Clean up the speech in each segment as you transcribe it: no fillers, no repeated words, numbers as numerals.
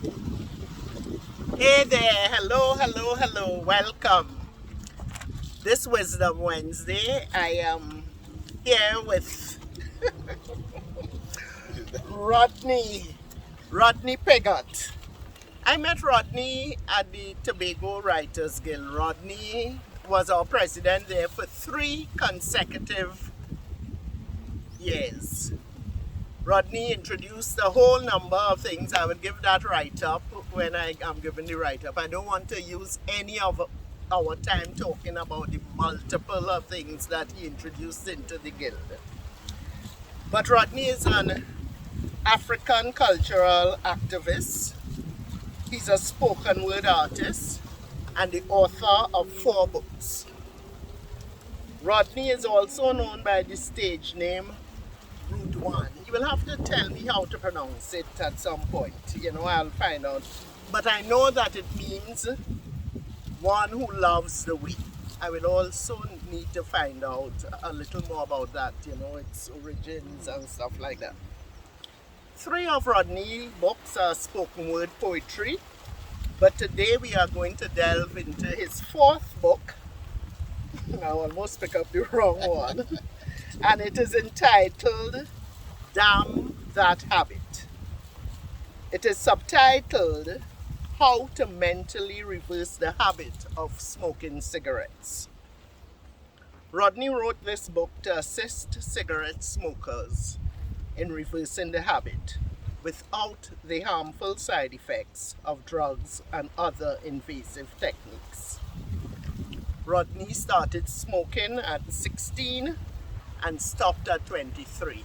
Hey there, hello, hello, hello, welcome. This Wisdom Wednesday, I am here with Rodney Piggott. I met Rodney at the Tobago Writers Guild. Rodney was our president there for 3 consecutive years. Rodney introduced a whole number of things. I will give that write-up when I am giving the write-up. I don't want to use any of our time talking about the multiple of things that he introduced into the guild. But Rodney is an African cultural activist. He's a spoken word artist and the author of 4 books. Rodney is also known by the stage name Rodwan. You will have to tell me how to pronounce it at some point. I'll find out. But I know that it means one who loves the weak. I will also need to find out a little more about that, its origins and stuff like that. 3 of Rodney's books are spoken word poetry, but today we are going to delve into his 4th book. I almost pick up the wrong one. And it is entitled Damn That Habit. It is subtitled How to Mentally Reverse the Habit of Smoking Cigarettes. Rodney wrote this book to assist cigarette smokers in reversing the habit without the harmful side effects of drugs and other invasive techniques. Rodney started smoking at 16 and stopped at 23.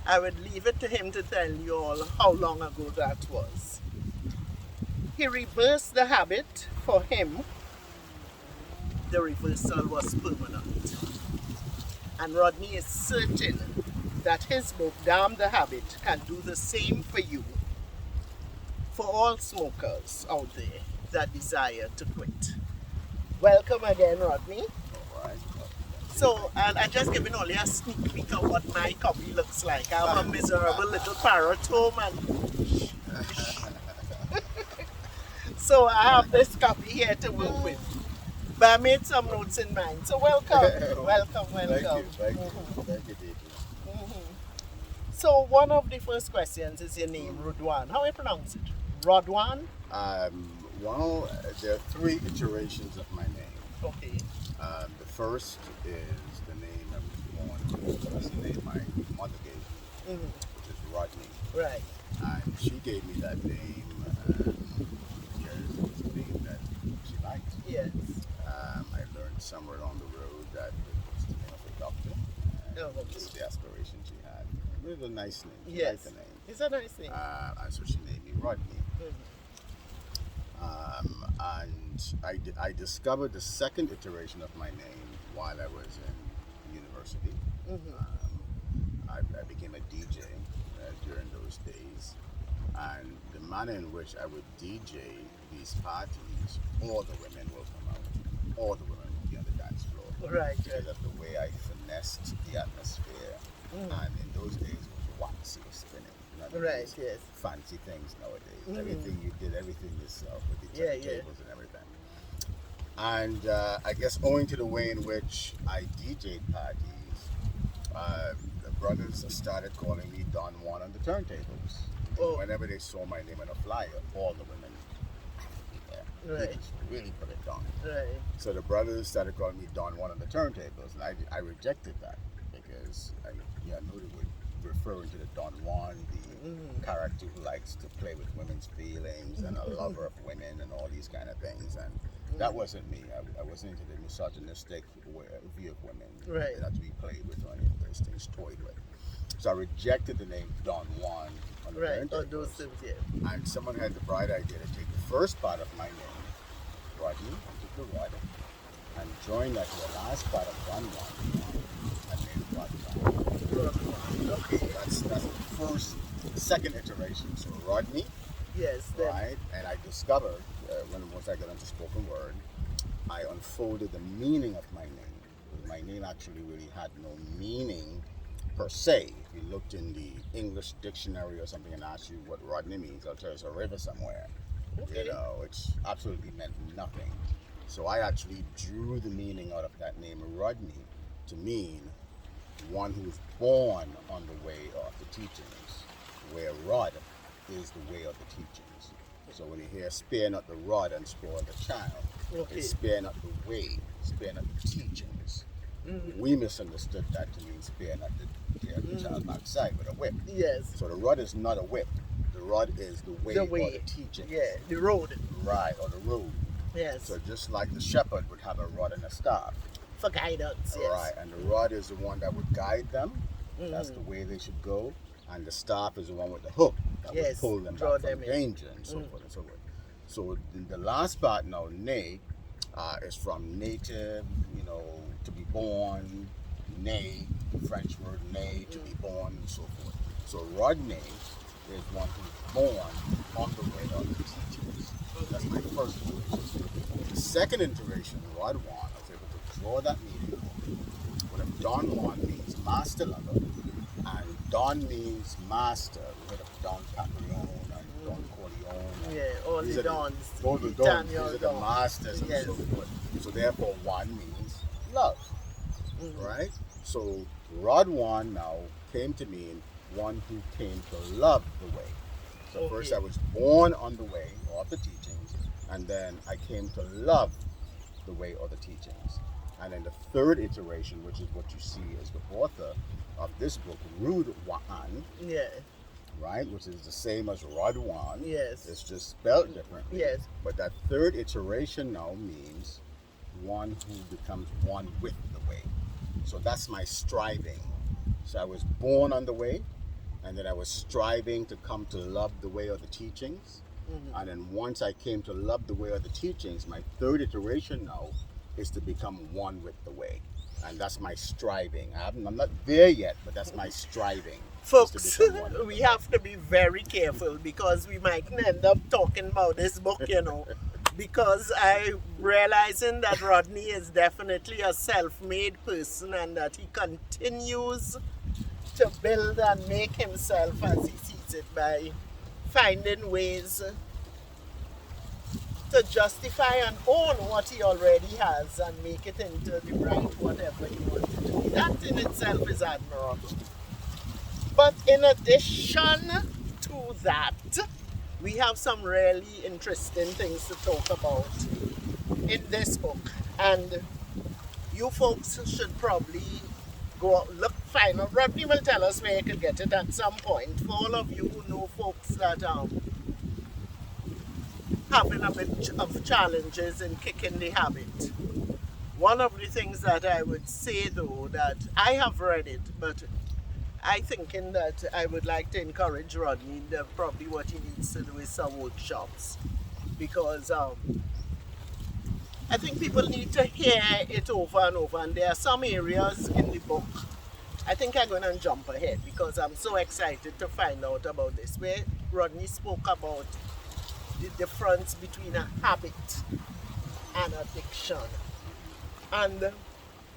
I would leave it to him to tell you all how long ago that was. He reversed the habit. For him, the reversal was permanent. And Rodney is certain that his book, Damn the Habit, can do the same for you, for all smokers out there that desire to quit. Welcome again, Rodney. All right. So, I just given only a sneak peek of what my copy looks like. I'm a miserable little parrot home, and so I have this copy here to work with. But I made some notes in mine. So welcome, welcome. Thank you, Deidre. So one of the first questions is your name, Rodwan. How do you pronounce it? Rodwan? Well, there are 3 iterations of my name. Okay. The first is the name I was born with. That's the name my mother gave me, which is Rodney. Right. And she gave me that name because it was a name that she liked. Yes. I learned somewhere along the road that it was the name of a doctor. And Okay. it was the aspiration she had. It was a nice name. She Yes. liked the name. It's a nice name. And so she named me Rodney. And I discovered the second iteration of my name while I was in university. I became a DJ during those days, and the manner in which I would DJ these parties, all the women will come out, all the women will be on the dance floor, Right. because of the way I finessed the atmosphere. And in those days, it was wax, it was spinning. Not Right, these yes. fancy things nowadays. Everything you did, everything yourself with the Yeah, turntables and everything. And I guess owing to the way in which I DJ'd parties, the brothers started calling me Don Juan on the turntables. Oh. Whenever they saw my name on a flyer, all the women would be there. Right. They just really put it down. Right. So the brothers started calling me Don Juan on the turntables, and I rejected that because I knew they were referring to the Don Juan, the character who likes to play with women's feelings and a lover of women and all these kind of things. And that wasn't me. I wasn't into the misogynistic view of women Right. that we played with or any of those things, toyed with. So I rejected the name Don Juan on the Right. turntables. Oh, those things, yeah. And someone had the bright idea to take the first part of my name, Rodney, and took the Rod, and join that to the last part of Don Juan, and made it Rodney. Okay. So that's the second iteration. So Rodney, Yes. Then. right? And I discovered once I got into spoken word, I unfolded the meaning of my name. My name actually really had no meaning per se. If you looked in the English dictionary or something and asked you what Rodney means, they'll tell you it's a river somewhere. Okay. You know, it's absolutely meant nothing. So I actually drew the meaning out of that name Rodney to mean one who's born on the way of the teachings, where Rod is the way of the teachings. So when you hear spare not the rod and spoil the child, Okay. it's spare not the way, spare not the teachings. We misunderstood that to mean spare not the child backside with a whip. Yes. So the rod is not a whip. The rod is the way, or the teachings. Yeah, the road. Right, or the road. Yes. So just like the shepherd would have a rod and a staff. For guidance, yes. Right, and the rod is the one that would guide them. That's the way they should go. And the staff is the one with the hook that would pull them back from danger and so forth and so forth. So the last part now, nay, is from native, you know, to be born, nay, the French word nay, to be born, and so forth. So Rodney is one who's born on the way of the teachings. That's my first iteration. The second iteration, Rod Juan, I was able to draw that meaning. When Don Juan means master lover, and Don means master. We heard of Don Caprione and Don Corleone. Yeah, all the Dons. All the Dons. These are the masters and so forth. So therefore, one means love, right? So Rod Juan now came to mean one who came to love the way. So first I was born on the way of the teachings, and then I came to love the way of the teachings. And then the third iteration, which is what you see as the author of this book, Rud Juan, right, which is the same as Rod Juan. Yes. It's just spelled differently. Yes. But that third iteration now means one who becomes one with the way. So that's my striving. So I was born on the way, and then I was striving to come to love the way of the teachings. And then once I came to love the way of the teachings, my third iteration now is to become one with the way. And that's my striving. I'm not there yet, but that's my striving. Folks, we have to be very careful because we might end up talking about this book, you know. Because I'm realizing that Rodney is definitely a self-made person and that he continues to build and make himself as he sees it by finding ways to justify and own what he already has and make it into the right whatever he wants it to be. That in itself is admirable. But in addition to that, we have some really interesting things to talk about in this book. And you folks should probably go out, look, find out. Rodney will tell us where you can get it at some point. For all of you who know folks that having a bit of challenges in kicking the habit. One of the things that I would say though, that I have read it, but I thinking that I would like to encourage Rodney that probably what he needs to do is some workshops, because I think people need to hear it over and over, and there are some areas in the book. I think I'm going to jump ahead because I'm so excited to find out about this, where Rodney spoke about the difference between a habit and addiction. And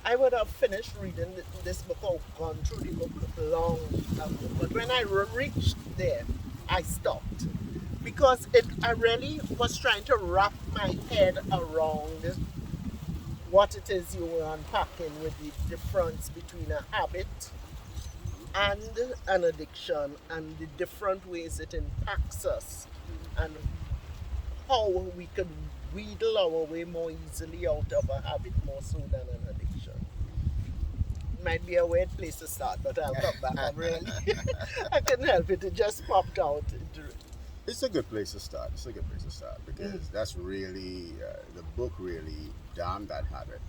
I would have finished reading this book or gone through the book long ago, but when I reached there, I stopped. Because I really was trying to wrap my head around what it is you were unpacking with the difference between a habit and an addiction and the different ways it impacts us and how we can wheedle our way more easily out of a habit more so than an addiction. Might be a weird place to start, but I'll come back. I'm really, I couldn't help it. It just popped out. It's a good place to start. It's a good place to start because that's really, the book really, Damn That Habit,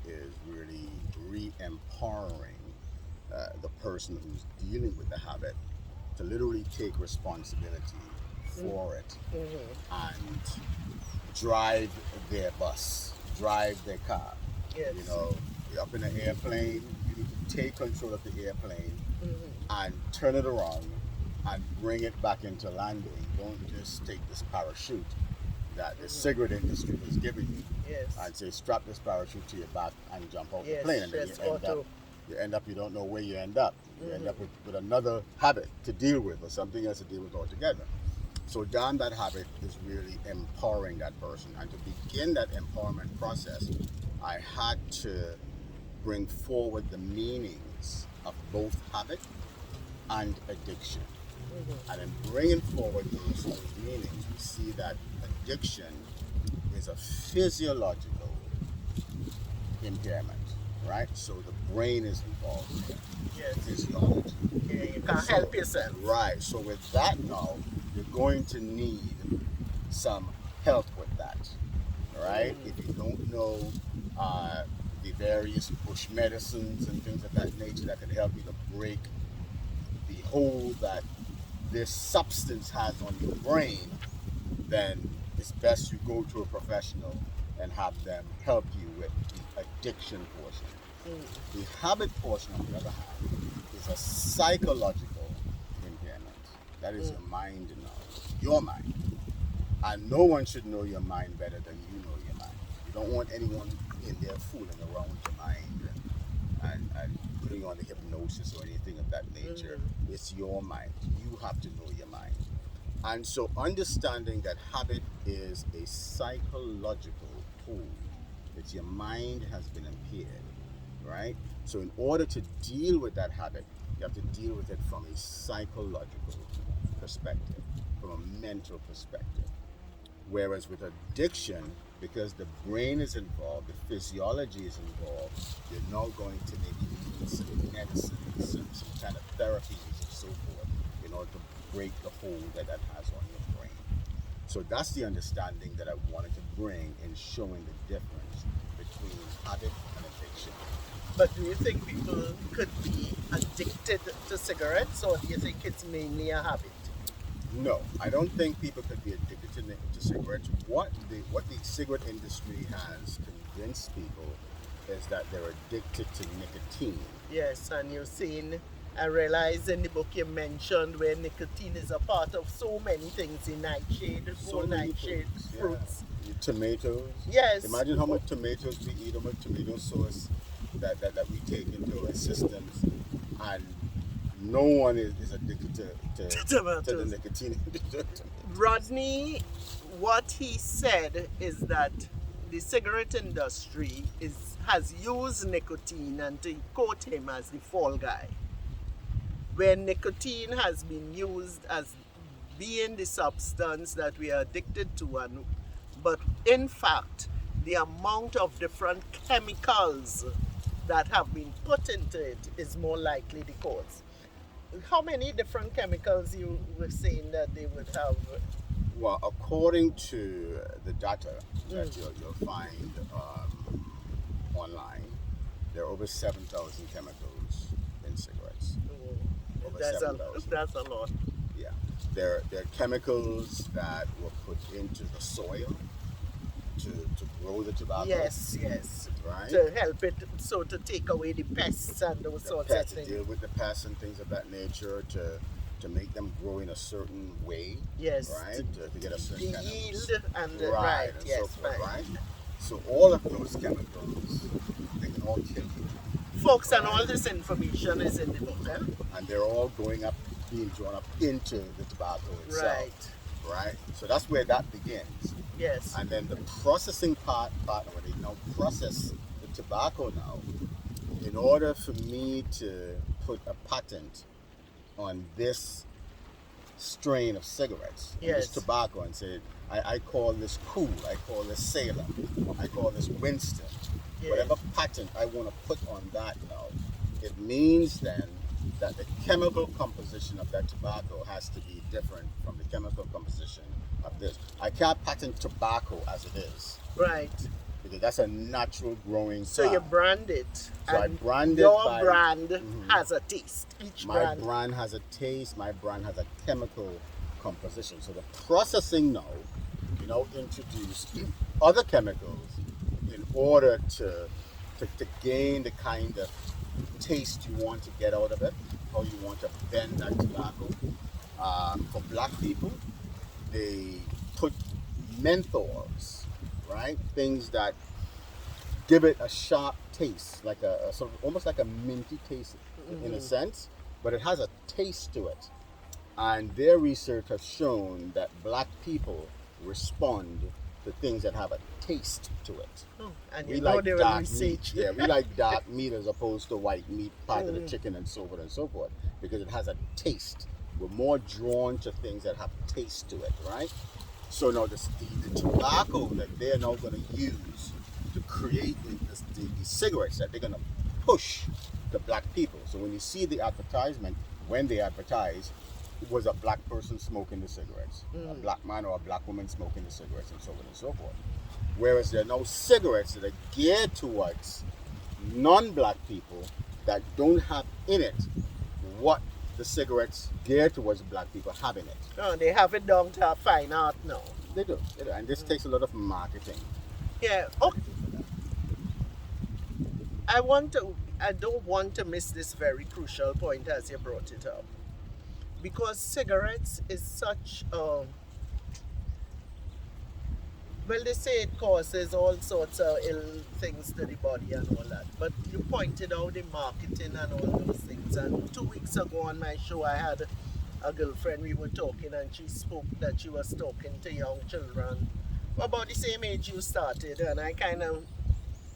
is really re-empowering the person who's dealing with the habit to literally take responsibility for it and drive their bus, drive their car. Yes. You know, you're up in an airplane, you need to take control of the airplane and turn it around and bring it back into landing. Don't just take this parachute that the cigarette industry has given you and say, strap this parachute to your back and jump out the plane. And then you end up you don't know where you end up. You end up with another habit to deal with or something else to deal with altogether. So down that habit is really empowering that person. And to begin that empowerment process, I had to bring forward the meanings of both habit and addiction. And in bringing forward those meanings, we see that addiction is a physiological impairment, right? So the brain is involved there. Yes. Physiology. Yeah, you can't help yourself. Right. So with that now, you're going to need some help with that, right? If you don't know the various bush medicines and things of that nature that can help you to break the hold that this substance has on your brain, then it's best you go to a professional and have them help you with the addiction portion. The habit portion, on the other hand, is a psychological impairment. That is your mind now, your mind. And no one should know your mind better than you know your mind. You don't want anyone in there fooling around with your mind and putting on the hypnosis or anything of that nature. It's your mind. You have to know your mind. And so understanding that habit is a psychological tool, that your mind has been impaired, right? So in order to deal with that habit, you have to deal with it from a psychological perspective, from a mental perspective. Whereas with addiction, because the brain is involved, the physiology is involved, you're now going to maybe need some medicine, some kind of therapies and so forth in order to break the hold that has on your brain. So that's the understanding that I wanted to bring in showing the difference between habit and addiction. But do you think people could be addicted to cigarettes, or do you think it's mainly a habit? No, I don't think people could be addicted to cigarettes. What the cigarette industry has convinced people is that they're addicted to nicotine. Yes, and you've seen, I realize in the book you mentioned where nicotine is a part of so many things in nightshade, So whole many nightshade things, yeah. fruits. Tomatoes. Yes. Imagine how much tomatoes we eat, how much tomato sauce that we take into our systems, and no one is addicted to the nicotine. Rodney, what he said is that the cigarette industry has used nicotine, and to quote him as the fall guy, when nicotine has been used as being the substance that we are addicted to, but in fact the amount of different chemicals that have been put into it is more likely the cause. How many different chemicals you were saying that they would have? Well, according to the data that you'll find online, there are over 7,000 chemicals in cigarettes. Over 7,000. That's a lot. Yeah. There are chemicals that were put into the soil to grow the tobacco. Yes. Right? To help it, so to take away the pests and those sorts of To things. deal with the pests and things of that nature, to make them grow in a certain way. Yes. Right? To get a certain kind yield of and right, and yes, so forth, right. right? So all of those chemicals, they can all kill you. Folks, and all this information is in the book, eh? And they're all being drawn up into the tobacco itself. Right? So that's where that begins. Yes. And then the processing part where they now process the tobacco now, in order for me to put a patent on this strain of cigarettes, this tobacco, and say, I call this Cool, I call this Salem, I call this Winston. Whatever patent I want to put on that now, it means then that the chemical composition of that tobacco has to be different from the chemical composition of this. I can't patent tobacco as it is. Right. Because that's a natural growing So plant. you brand it. So I brand it your by, brand has a taste. My brand has a taste, my brand has a chemical composition. So the processing now, introduce other chemicals in order to gain the kind of taste you want to get out of it, how you want to bend that tobacco. For black people, they put menthols, right? Things that give it a sharp taste, like a sort of almost like a minty taste in a sense, but it has a taste to it. And their research has shown that black people respond to things that have a taste to it. Oh, and We you know like they will dark meat. research. Yeah, we like dark meat as opposed to white meat, part of the chicken, and so on and so forth, because it has a taste. We're more drawn to things that have taste to it, right? So now the tobacco that they're now going to use to create the cigarettes that they're going to push to black people. So when you see the advertisement, when they advertise, it was a black person smoking the cigarettes, a black man or a black woman smoking the cigarettes, and so on and so forth. Whereas there are now cigarettes that are geared towards non-black people that don't have in it what the cigarettes geared towards black people have in it. Oh, they have it down to a fine art now. They do. And this takes a lot of marketing. Yeah. Okay. I don't want to miss this very crucial point as you brought it up. Because cigarettes is such a, well, they say it causes all sorts of ill things to the body and all that. But you pointed out the marketing and all those things. And 2 weeks ago on my show, I had a girlfriend, we were talking, and she spoke that she was talking to young children about the same age you started. And I kind of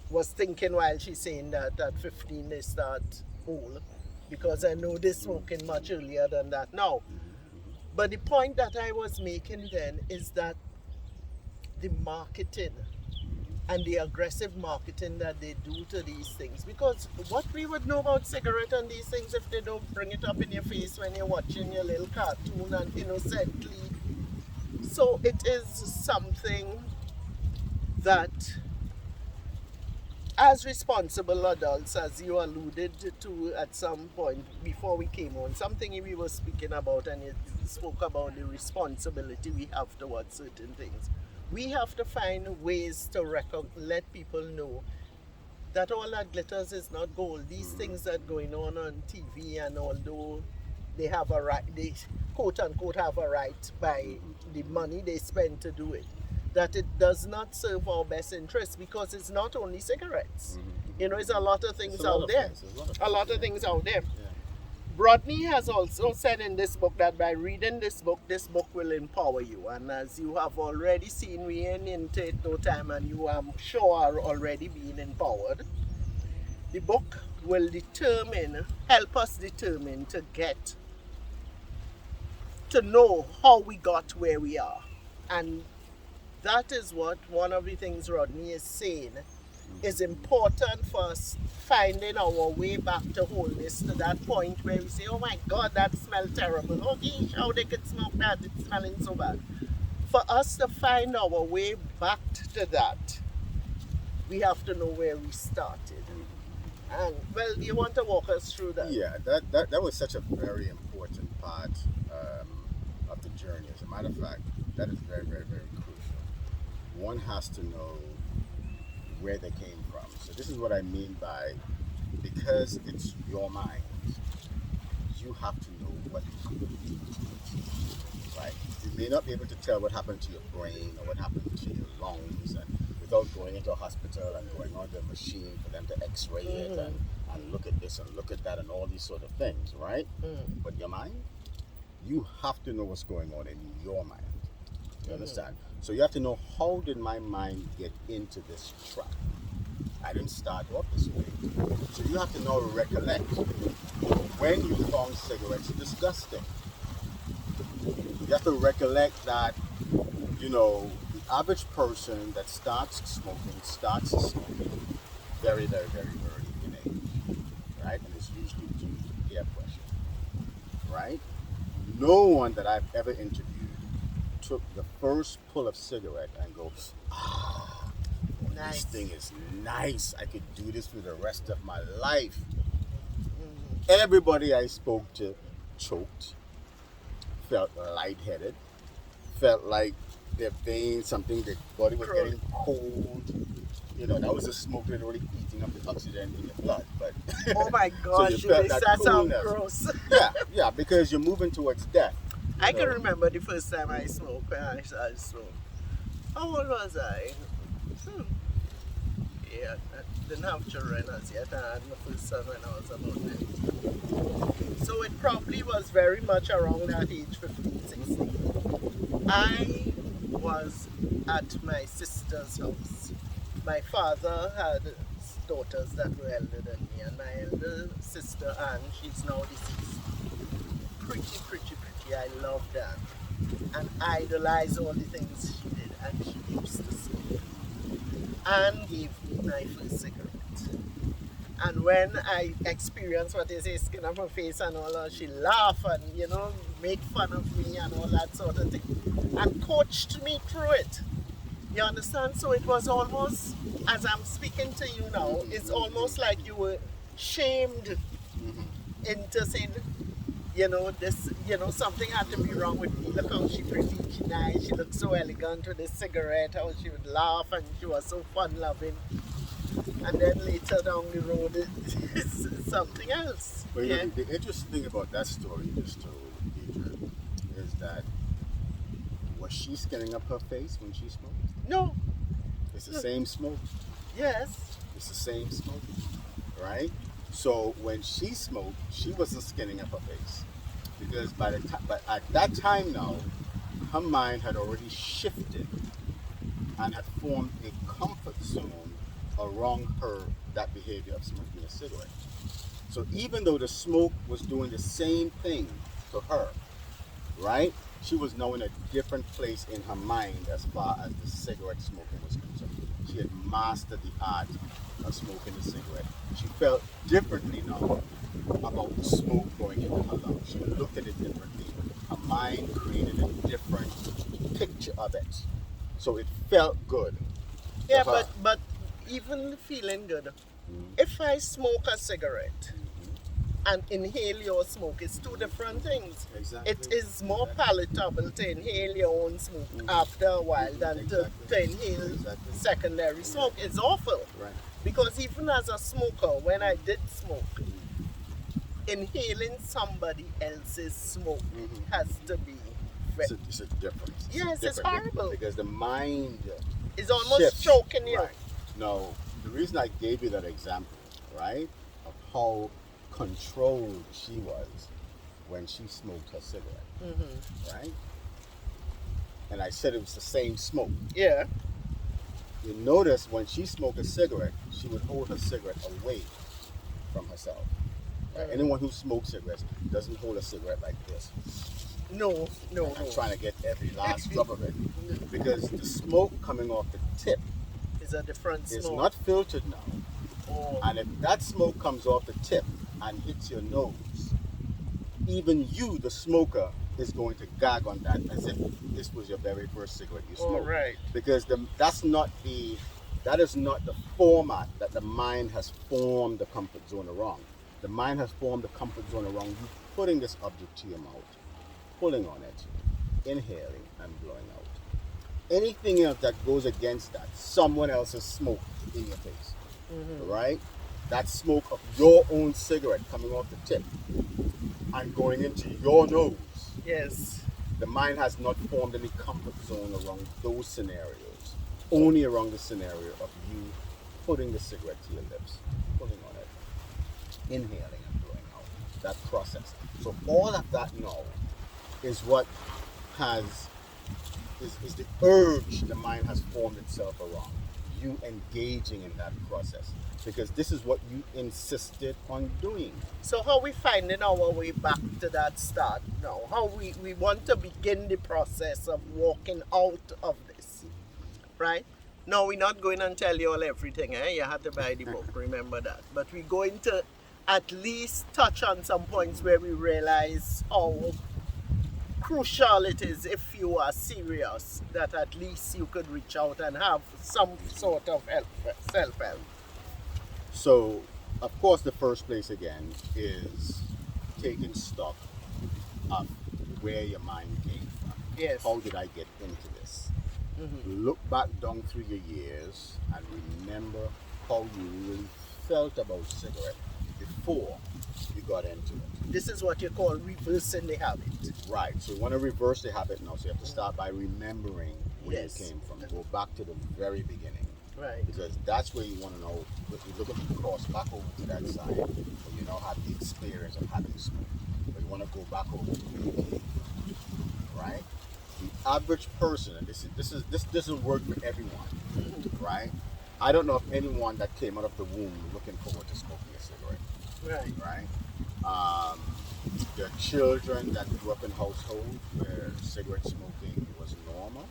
was thinking while she's saying that at 15 they start old, because I know they're smoking much earlier than that now. But the point that I was making then is that the marketing and the aggressive marketing that they do to these things, because what we would know about cigarette and these things if they don't bring it up in your face when you're watching your little cartoon and innocently. So it is something that, as responsible adults, as you alluded to at some point before we came on, something we were speaking about, and you spoke about the responsibility we have towards certain things. We have to find ways to let people know that all that glitters is not gold. These things that are going on TV, and although they have a right, they quote unquote have a right by the money they spend to do it, that it does not serve our best interest, because it's not only cigarettes. You know, it's a lot of things out there. A lot of things out there. Rodney has also said in this book that by reading this book will empower you. And as you have already seen, we ain't into it no time, and you, I'm sure, are already being empowered. The book will help us determine to know how we got where we are. And that is what one of the things Rodney is saying is important for us finding our way back to wholeness, to that point where we say, oh my God, that smells terrible. Oh geez, how they could smoke that, it's smelling so bad. For us to find our way back to that, we have to know where we started. And well, you want to walk us through that? Yeah, that was such a very important part of the journey. As a matter of fact, that is very, very, very crucial. One has to know where they came from. So this is what I mean by, because it's your mind, you have to know what happened to you. Right? You may not be able to tell what happened to your brain or what happened to your lungs, and without going into a hospital and going on the machine for them to x-ray it and look at this and look at that and all these sort of things, right? But your mind, you have to know what's going on in your mind. You understand? So you have to know, how did my mind get into this trap? I didn't start off this way. So you have to now recollect when you found cigarettes disgusting. You have to recollect that, you know, the average person that starts smoking very, very, very early in age, right? And it's usually due to peer pressure, right? No one that I've ever interviewed took the first pull of cigarette and go, nice. This thing is nice. I could do this for the rest of my life. Everybody I spoke to choked, felt lightheaded, felt like their veins, their body was getting cold. You know, that was the smoke that already eating up the oxygen in your blood. But oh my gosh, so that sounds gross. yeah, because you're moving towards death. I can remember the first time I smoked, when I started smoking. How old was I? okay. I didn't have children as yet. I had my first son when I was about 19. So it probably was very much around that age, 15, 16. I was at my sister's house. My father had daughters that were elder than me, and my elder sister, Anne, she's now deceased. Pretty, pretty, pretty. I loved Anne and idolized all the things she did, and she used to smoke. Anne gave me my first cigarette. And when I experienced what they say, skin on my face and all that, she laughed and, made fun of me and all that sort of thing. And coached me through it. You understand? So it was almost, as I'm speaking to you now, it's almost like you were shamed into saying, something had to be wrong with me. Look how she pretty, she nice, she looked so elegant with this cigarette, how she would laugh and she was so fun-loving. And then later down the road, it's something else. But the interesting thing about that story you just told, Deidre, is that was she skinning up her face when she smoked? No. It's the same smoke. Yes. It's the same smoke, right? So when she smoked, she wasn't skinning up her face because but at that time now, her mind had already shifted and had formed a comfort zone around that behavior of smoking a cigarette. So even though the smoke was doing the same thing to her, right? She was now in a different place in her mind as far as the cigarette smoking was concerned. She had mastered the art of smoking the cigarette. She felt differently now about the smoke going into her lungs. She looked at it differently. Her mind created a different picture of it. So it felt good. Yeah, but even feeling good. If I smoke a cigarette and inhale your smoke, it's two different things. Exactly. It is more palatable to inhale your own smoke after a while than to inhale secondary smoke. It's awful. Right. Because even as a smoker, when I did smoke, inhaling somebody else's smoke has to be It's a difference. Yes, it's horrible. Because the mind is almost shifts. choking you. Right. No, the reason I gave you that example, right, of how controlled she was when she smoked her cigarette, right? And I said it was the same smoke. Yeah. You notice when she smoked a cigarette, she would hold her cigarette away from herself. Right? Anyone who smokes cigarettes doesn't hold a cigarette like this. No. I'm trying to get every last drop of it. Because the smoke coming off the tip is a different smoke. It's not filtered now. Oh. And if that smoke comes off the tip and hits your nose, even you, the smoker, is going to gag on that as if this was your very first cigarette you smoked. Right. Because that is not the format that the mind has formed the comfort zone around. The mind has formed the comfort zone around you putting this object to your mouth, pulling on it, inhaling and blowing out. Anything else that goes against that, someone else's smoke in your face, right? That smoke of your own cigarette coming off the tip and going into your nose. Yes. The mind has not formed any comfort zone around those scenarios, only around the scenario of you putting the cigarette to your lips, pulling on it, inhaling and blowing out, that process. So all of that now is what is the urge the mind has formed itself around, you engaging in that process. Because this is what you insisted on doing. So how we finding our way back to that start now? How we want to begin the process of walking out of this, right? No, we're not going and tell you all everything. You have to buy the book, remember that. But we're going to at least touch on some points where we realize how crucial it is, if you are serious, that at least you could reach out and have some sort of self-help. So, of course, the first place again is taking stock of where your mind came from. Yes. How did I get into this? Look back down through your years and remember how you really felt about cigarette before you got into it. This is what you call reversing the habit. Right. So you want to reverse the habit now. So you have to start by remembering where Yes. you came from. Go back to the very beginning. Right. Because that's where you want to know, if you're looking to cross back over to that side, where you now have the experience of having smoke. But you want to go back over to the cave, right? The average person, and this will work for everyone, right? I don't know of anyone that came out of the womb looking forward to smoking a cigarette, Right. right? Um, there are children that grew up in households where cigarette smoking was normal,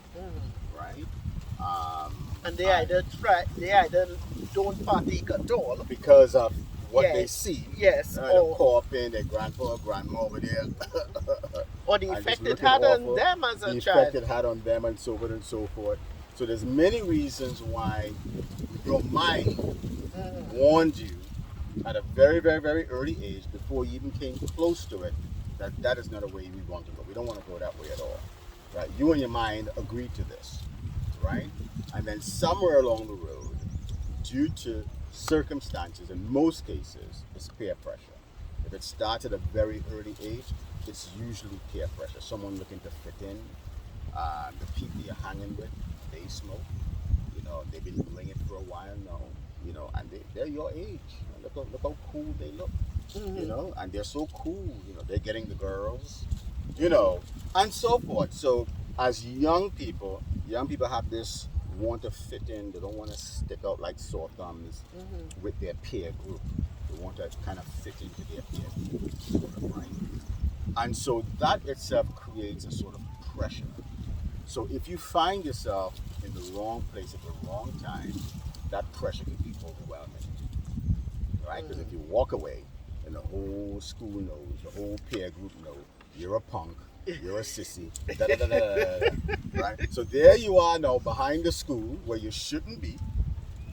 right? And they either don't partake at all. Because of what they Yes. see. Yes. The co-oping, their grandpa or grandma over there. Or the and just effect it looking had on awful, them as a the child. effect it had on them, and so on and so forth. So there's many reasons why your mind warned you at a very, very, very early age, before you even came close to it, that that is not a way we want to go. We don't want to go that way at all, right? You and your mind agreed to this, right? And then somewhere along the road, due to circumstances, in most cases, it's peer pressure. If it starts at a very early age, it's usually peer pressure. Someone looking to fit in. The people you're hanging with, they smoke. You know, they've been doing it for a while now. You know, and they're your age. Look how cool they look. You know, and they're so cool. You know, they're getting the girls. You know, and so forth. So as young people have this want to fit in. They don't want to stick out like sore thumbs with their peer group. They want to kind of fit into their peer group, sort of, right? And so that itself creates a sort of pressure. So if you find yourself in the wrong place at the wrong time, that pressure can be overwhelming, right? Because if you walk away, and the whole school knows, the whole peer group knows, you're a punk, you're a sissy, da da da da da da, right? So there you are now behind the school where you shouldn't be,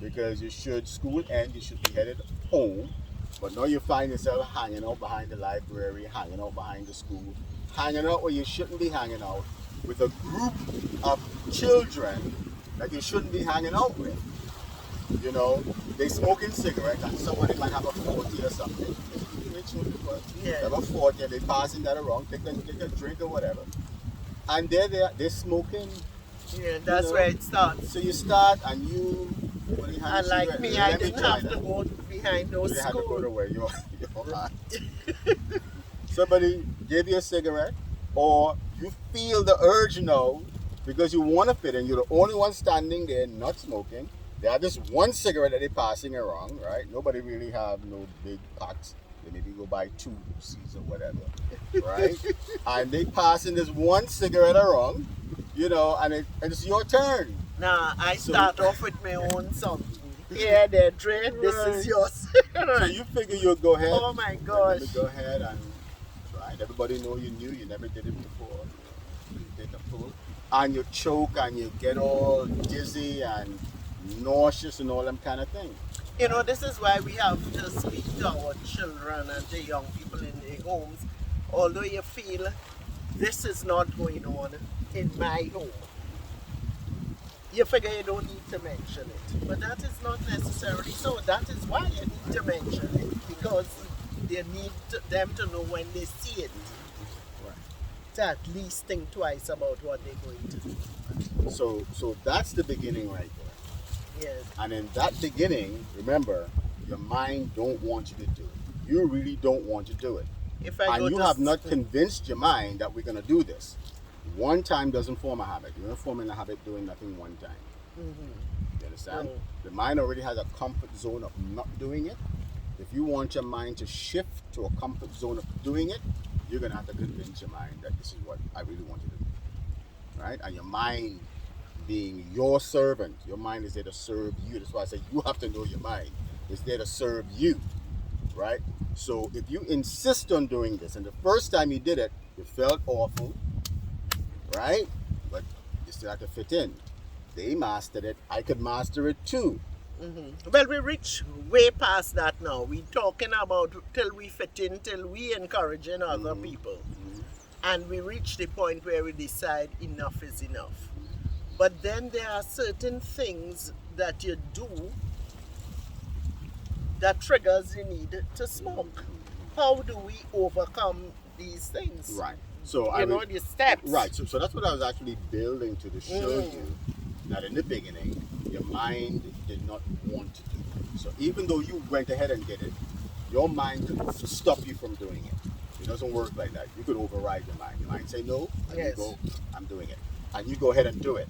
because school end, you should be headed home, but now you find yourself hanging out behind the library, hanging out behind the school, hanging out where you shouldn't be hanging out, with a group of children that you shouldn't be hanging out with. You know, they smoking cigarettes, and somebody might have a 40 or something. They have a 40 and they passing that around, take a drink or whatever. And they're smoking. Yeah, that's where it starts. So you start and you, when you have And like me, I didn't have to go behind those You had to go schools. to where you're Somebody gave you a cigarette, or you feel the urge now because you want to fit in. You're the only one standing there not smoking. They have this one cigarette that they're passing around, right? Nobody really have no big packs. They maybe go buy 2 C's or whatever, right? And they passing this one cigarette around, you know, and it's your turn. Nah, I start off with my own something. Here, there, Dre, this is yours. So you figure you'll go ahead. Oh my gosh. Let me go ahead and try it. Everybody know you knew, you never did it before. You take a pull, and you choke, and you get all dizzy and nauseous and all them kind of things. You know, this is why we have to speak to our children and the young people in their homes. Although you feel this is not going on in my home, you figure you don't need to mention it. But that is not necessarily so. That is why you need to mention it, because they need them to know when they see it, to at least think twice about what they're going to do. So that's the beginning right there. Yes. And in that beginning, remember, your mind don't want you to do it. You really don't want to do it. And you have not convinced your mind that we're going to do this. One time doesn't form a habit. You're not forming a habit doing nothing one time. You understand? The mind already has a comfort zone of not doing it. If you want your mind to shift to a comfort zone of doing it, you're going to have to convince your mind that this is what I really want you to do. Right? And your mind being your servant, your mind is there to serve you. That's why I say you have to know your mind. It's there to serve you. Right? So if you insist on doing this, and the first time you did it, you felt awful, right? But you still have to fit in. They mastered it. I could master it too. Well, we reach way past that now. We're talking about till we fit in, till we encouraging other people. And we reach the point where we decide enough is enough. But then there are certain things that you do that triggers the need to smoke. How do we overcome these things? Right. So the steps. Right. So that's what I was actually building to show you that in the beginning, your mind did not want to do it. So even though you went ahead and did it, your mind could stop you from doing it. It doesn't work like that. You could override your mind. Your mind say no, and Yes. you go, I'm doing it. And you go ahead and do it,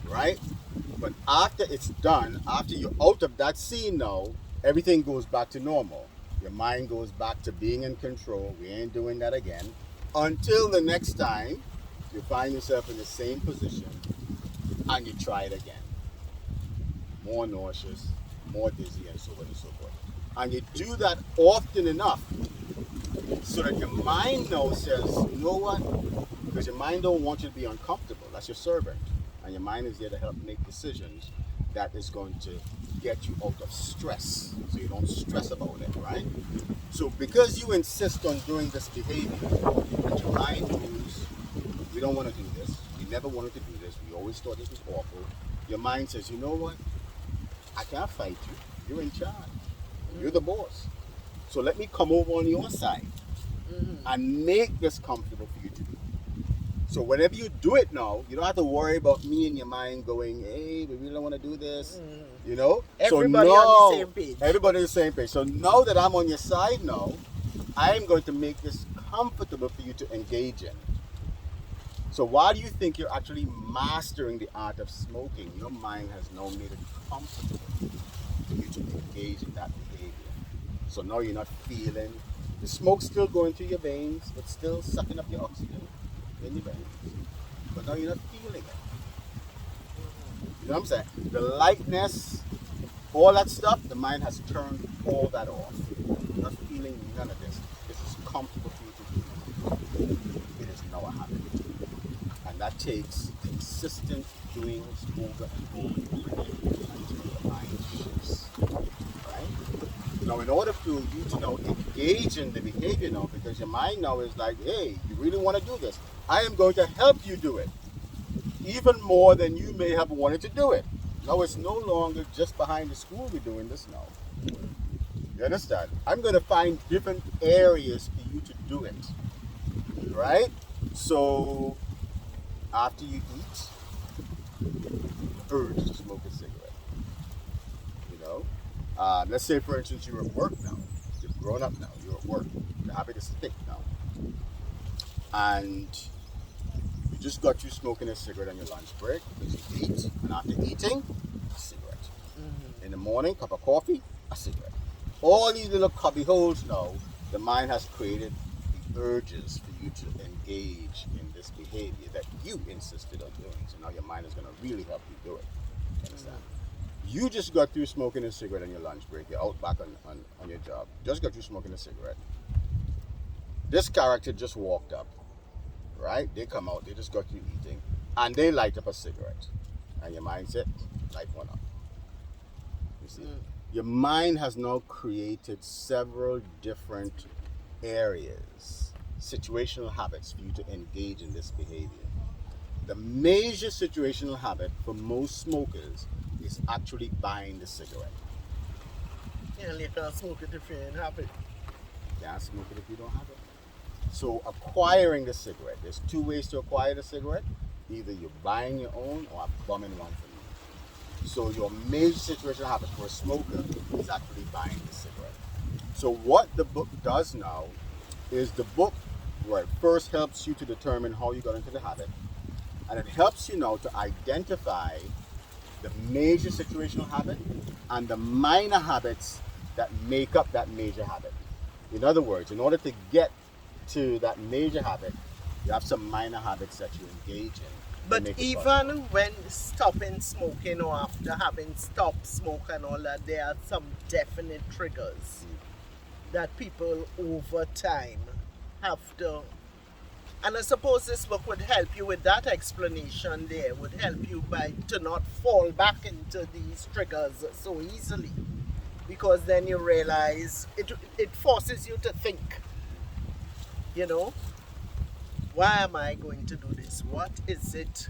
right? But after it's done, after you're out of that scene now, everything goes back to normal. Your mind goes back to being in control. We ain't doing that again. Until the next time you find yourself in the same position and you try it again. More nauseous, more dizzy, and so on and so forth. And you do that often enough so that your mind now says, you know what? Because your mind don't want you to be uncomfortable. That's your servant. And your mind is there to help make decisions that is going to get you out of stress. So you don't stress about it, right? So because you insist on doing this behavior, and your mind knows, we don't want to do this. We never wanted to do this. We always thought this was awful. Your mind says, you know what? I can't fight you. You're in charge. You're the boss. So let me come over on your side and make this comfortable for you to do. So whenever you do it now, you don't have to worry about me and your mind going, hey, we really don't want to do this. You know? Everybody so now, on the same page. Everybody on the same page. So now that I'm on your side now, I'm going to make this comfortable for you to engage in. So why do you think you're actually mastering the art of smoking? Your mind has now made it comfortable for you to engage in that behavior. So now you're not feeling, the smoke's still going through your veins, it's still sucking up your oxygen in your veins. But now you're not feeling it. You know what I'm saying? The lightness, all that stuff, the mind has turned all that off. You're not feeling none of this. This is comfortable for you to do. It is now a habit. And that takes consistent doing over and over until the mind shifts. Right? Now, in order for you to now engage in the behavior now, because your mind now is like, hey, you really want to do this. I am going to help you do it. Even more than you may have wanted to do it. Now it's no longer just behind the school we're doing this now. You understand? I'm going to find different areas for you to do it. Right? So, after you eat, urge to smoke a cigarette. You know? Let's say, for instance, you're at work now. You've grown up now. You're at work. The habit is thick now. And you just got you smoking a cigarette on your lunch break because you eat. And after eating, a cigarette. In the morning, cup of coffee, a cigarette. All these little cubby holes now, the mind has created the urges for you to engage in this behavior that you insisted on doing. So now your mind is going to really help you do it. You understand? You just got through smoking a cigarette on your lunch break. You're out back on your job. Just got through smoking a cigarette. This character just walked up, right? They come out, they just got through eating, and they light up a cigarette. And your mind said, light one up. You see? Your mind has now created several different areas, situational habits for you to engage in this behavior. The major situational habit for most smokers is actually buying the cigarette. Yeah, you can't smoke it if you ain't have it. You can't smoke it if you don't have it. So acquiring the cigarette, there's two ways to acquire the cigarette. Either you're buying your own or bumming one from you. So your major situational habit for a smoker is actually buying the cigarette. So what the book does now is the book, where it first helps you to determine how you got into the habit, and it helps you now to identify the major situational habit and the minor habits that make up that major habit. In other words, in order to get to that major habit, you have some minor habits that you engage in. But even when stopping smoking or after having stopped smoke and all that, there are some definite triggers that people over time have to. And I suppose this book would help you with that explanation there, would help you to not fall back into these triggers so easily. Because then you realize it forces you to think, you know, why am I going to do this? What is it?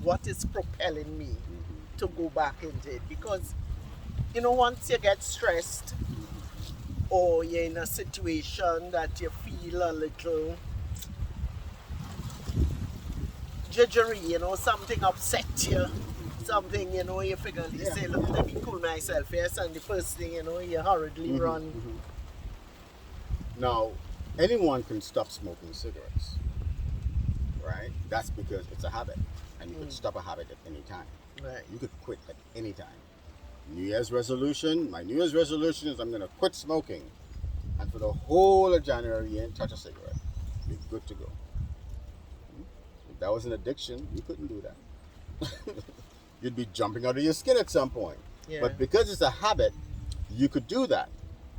What is propelling me to go back into it? Because, you know, once you get stressed or you're in a situation that you feel a little judgery, you know, something upset you, something, you figure, you Yeah. say, look, let me cool myself, yes, and the first thing, you hurriedly run. Now, anyone can stop smoking cigarettes, right? That's because it's a habit, and you could stop a habit at any time. Right. You could quit at any time. New Year's resolution. My New Year's resolution is I'm going to quit smoking, and for the whole of January, you ain't touch a cigarette. You're good to go. If that was an addiction, you couldn't do that. You'd be jumping out of your skin at some point. Yeah. But because it's a habit, you could do that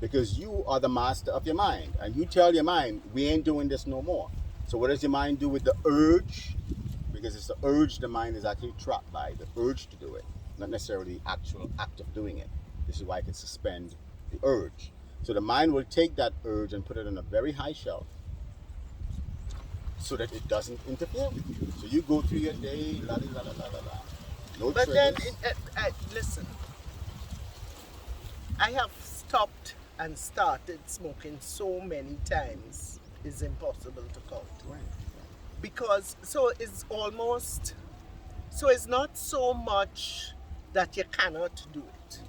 because you are the master of your mind, and you tell your mind, we ain't doing this no more. So what does your mind do with the urge? Because it's the urge the mind is actually trapped by, the urge to do it, not necessarily the actual act of doing it. This is why I can suspend the urge. So the mind will take that urge and put it on a very high shelf so that it doesn't interfere with you. So you go through your day, la la la la la la. No But triggers. then, listen, I have stopped and started smoking so many times, it's impossible to count. Right. Because, so it's not so much that you cannot do it.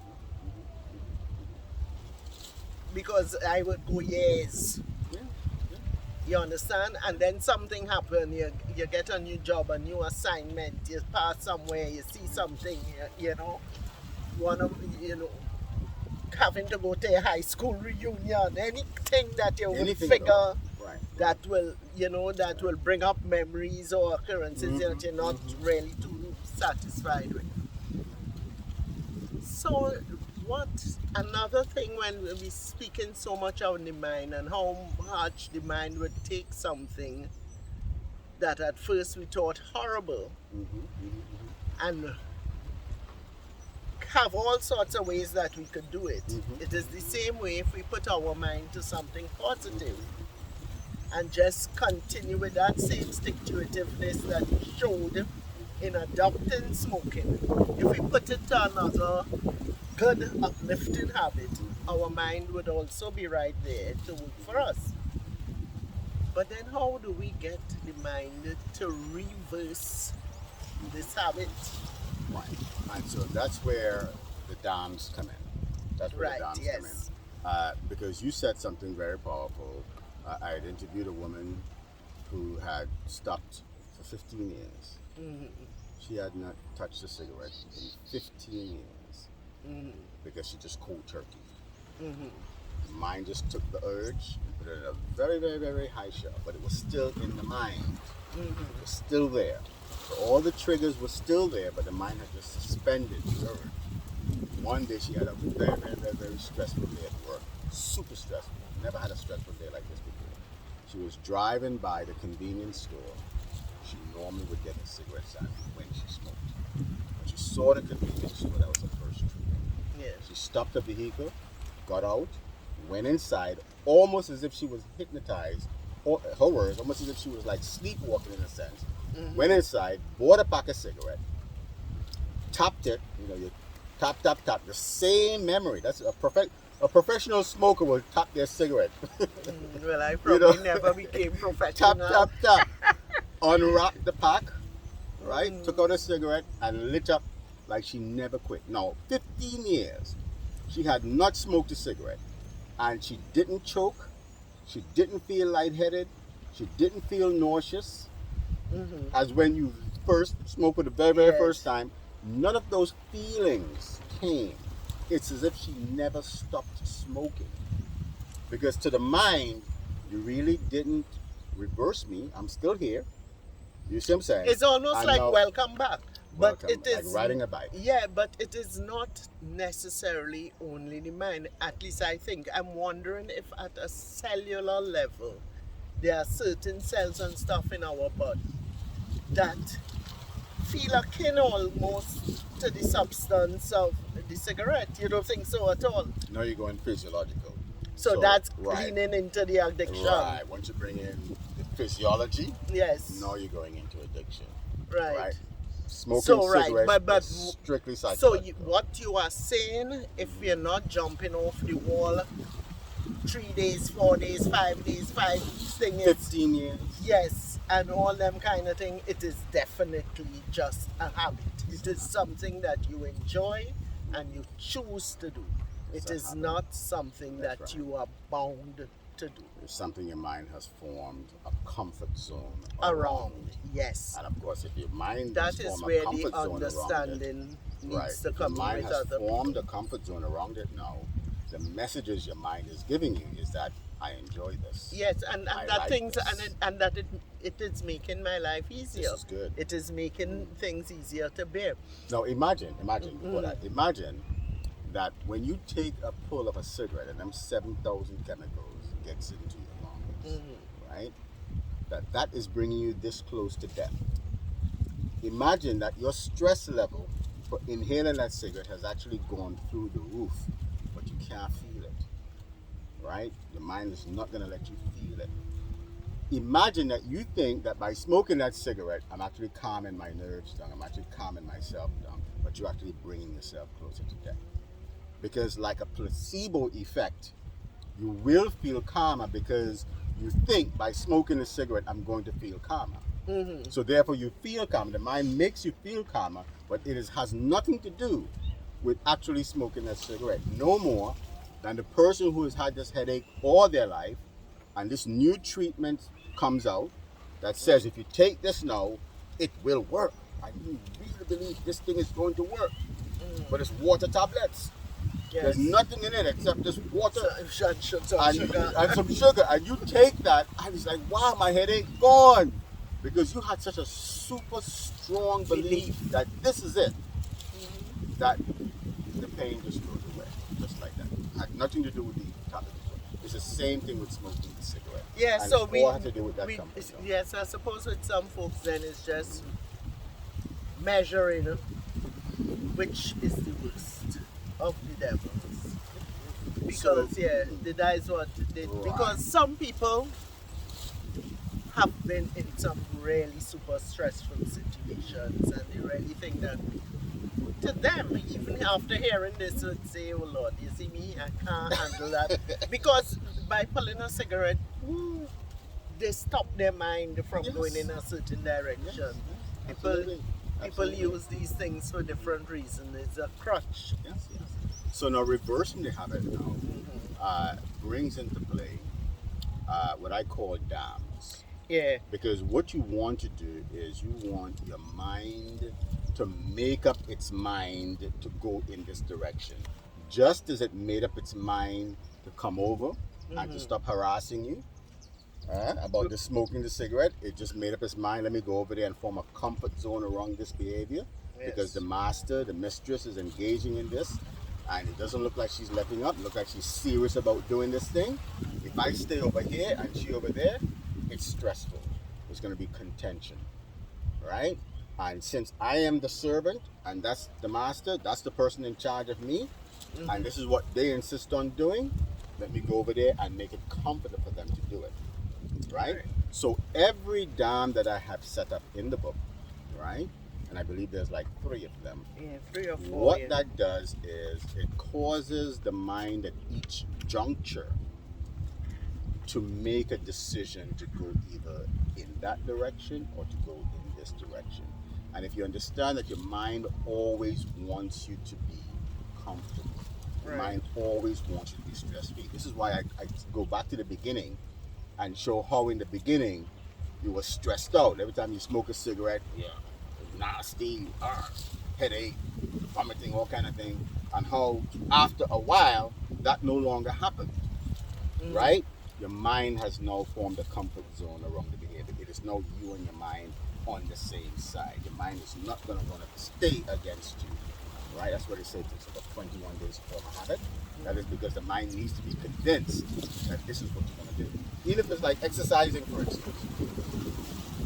Because I would go years, Yeah. you understand? And then something happen, you get a new job, a new assignment, you pass somewhere, you see something, having to go to a high school reunion, anything that you will Anything at figure all. Right. that will bring up memories or occurrences that you're not really too satisfied with. So another thing when we speaking so much on the mind and how much the mind would take something that at first we thought horrible and have all sorts of ways that we could do it. It is the same way if we put our mind to something positive and just continue with that same stick-to-itiveness that we showed in adopting smoking. If we put it to another good uplifting habit, our mind would also be right there to work for us. But then how do we get the mind to reverse this habit? Right. And so that's where the dams come in. That's where Right, the dams yes. come in. Because you said something very powerful. I had interviewed a woman who had stopped for 15 years. She had not touched a cigarette in 15 years because she just cold turkey. The mind just took the urge and put it in a very, very, very high shelf, but it was still in the mind. It was still there. So all the triggers were still there, but the mind had just suspended the urge. One day she had a very, very, very, very stressful day at work. Super stressful. Never had a stressful day like this before. She was driving by the convenience store. She normally would get a cigarette sandwich when she smoked. When she saw the convenience store, that was the first trigger. Yes. She stopped the vehicle, got out, went inside, almost as if she was hypnotized, or her words, almost as if she was like sleepwalking in a sense. Went inside, bought a pack of cigarette, tapped it, you tap, the same memory. That's a professional smoker will tap their cigarette. Well, I probably never became professional. Tap. Unwrapped the pack, right? Took out a cigarette and lit up like she never quit. Now, 15 years, she had not smoked a cigarette. And she didn't choke. She didn't feel lightheaded. She didn't feel nauseous. As when you first smoked for the very, very first time. None of those feelings came. It's as if she never stopped smoking. Because to the mind, you really didn't reverse me. I'm still here. You see what I'm saying? It's almost like welcome back. But Welcome, it is like riding a bike. Yeah, but it is not necessarily only the mind. At least I think. I'm wondering if at a cellular level, there are certain cells and stuff in our body that feel akin almost to the substance of the cigarette. You don't think so at all? No, you're going physiological. So that's leaning into the addiction. Right. Once you bring in the physiology, yes. now you're going into addiction. Right. Smoking cigarettes but is strictly psychological. So what you are saying, if you're not jumping off the wall 3 days, 4 days, 5 days, 5 things, 15 years. yes, and all them kind of thing, it is definitely just a habit. It is something that you enjoy and you choose to do. It's It a is habit. not something That's that right. you are bound to do. It's something your mind has formed a comfort zone Around, yes. And of course, if your mind has That is formed a where the comfort zone around it, understanding right? needs to If your come in mind with has other formed people. a comfort zone around it now, the messages your mind is giving you is that I enjoy this. Yes, and I that like things this. and that it is making my life This easier. is good. It is making things easier to bear. Now imagine before that, imagine that when you take a pull of a cigarette and them 7,000 chemicals gets into your lungs, right? That is bringing you this close to death. Imagine that your stress level for inhaling that cigarette has actually gone through the roof, but you can't feel it, right? Your mind is not going to let you feel it. Imagine that you think that by smoking that cigarette, I'm actually calming my nerves down, I'm actually calming myself down, but you're actually bringing yourself closer to death. Because, like a placebo effect, you will feel calmer because you think by smoking a cigarette, I'm going to feel calmer. So therefore you feel calm. The mind makes you feel calmer, but has nothing to do with actually smoking a cigarette. No more than the person who has had this headache all their life, and this new treatment comes out that says if you take this now, it will work. And you really believe this thing is going to work. But it's water tablets. Yes. There's nothing in it except just water Some sugar. and some sugar. And you take that, and it's like, wow, my headache gone. Because you had such a super strong belief that this is it, that the pain just goes away, just like that. It had nothing to do with the tablet. It's the same thing with smoking the cigarette. Yeah, and so it we, all had to do with that we comfort zone. yes, I suppose with some folks then it's just measuring which is the worst of the devils. Because that is what they, Right. because some people have been in some really super stressful situations and they really think that to them, even after hearing this, would say, oh Lord, you see me, I can't handle that. Because by pulling a cigarette, they stop their mind from Yes. going in a certain direction. Yes, People absolutely. people Absolutely. use these things for different reasons. It's a crutch. Yes, yes. So now reversing the habit now brings into play what I call dams. Yeah. Because what you want to do is you want your mind to make up its mind to go in this direction. Just as it made up its mind to come over and to stop harassing you about the smoking the cigarette, it just made up its mind, let me go over there and form a comfort zone around this behavior. Yes. Because the master, the mistress is engaging in this and it doesn't look like she's letting up, it looks like she's serious about doing this thing. If I stay over here and she over there, it's stressful. There's going to be contention, right? And since I am the servant and that's the master, that's the person in charge of me, and this is what they insist on doing, let me go over there and make it comfortable for them to do it, right? So every dam that I have set up in the book, right? And I believe there's like 3 of them. Yeah, 3 or 4. What that does is it causes the mind at each juncture to make a decision to go either in that direction or to go in this direction. And if you understand that your mind always wants you to be comfortable, your mind always wants you to be stress-free. This is why I go back to the beginning and show how in the beginning you were stressed out. Every time you smoke a cigarette, nasty, headache, vomiting, all kind of thing. And how after a while that no longer happened, right? Your mind has now formed a comfort zone around the behavior. It is now you and your mind on the same side. Your mind is not going to want to stay against you, right? That's what it says. It's about 21 days to form a habit. That is because the mind needs to be convinced that this is what you're going to do. Even if it's like exercising, for instance.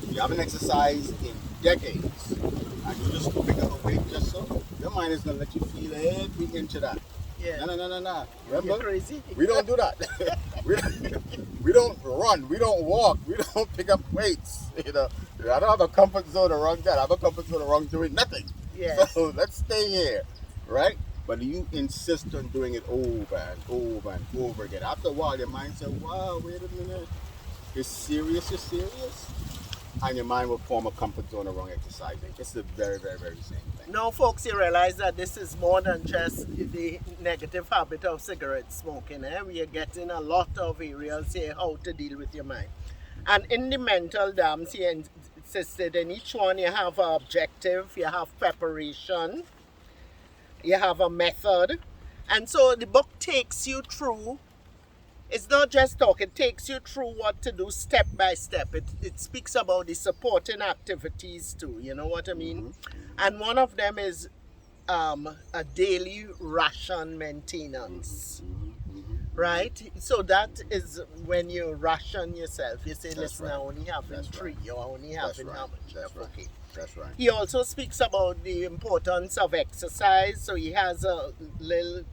You haven't exercised in decades, and you just pick up a weight just so, your mind is going to let you feel every inch of that. Yeah. No. Remember? You're crazy. We don't do that. we don't run. We don't walk. We don't pick up weights. I don't have a comfort zone around that. I have a comfort zone around doing nothing. Yes. So let's stay here, right? But you insist on doing it over and over and over again. After a while, your mind says, wow, wait a minute. You're serious? and your mind will form a comfort zone around exercising. It's the very, very, very same thing. Now, folks, you realize that this is more than just the negative habit of cigarette smoking. We are getting a lot of areas here how to deal with your mind. And in the mental dams, he insisted in each one you have an objective, you have preparation, you have a method. And so the book takes you through. It's not just talk, it takes you through what to do step by step. It speaks about the supporting activities too, you know what I mean? And one of them is a daily ration maintenance, right? So that is when you ration yourself. You say, listen, I only having three, you're only having how much? That's right. Okay. That's right. He also speaks about the importance of exercise. So he has a little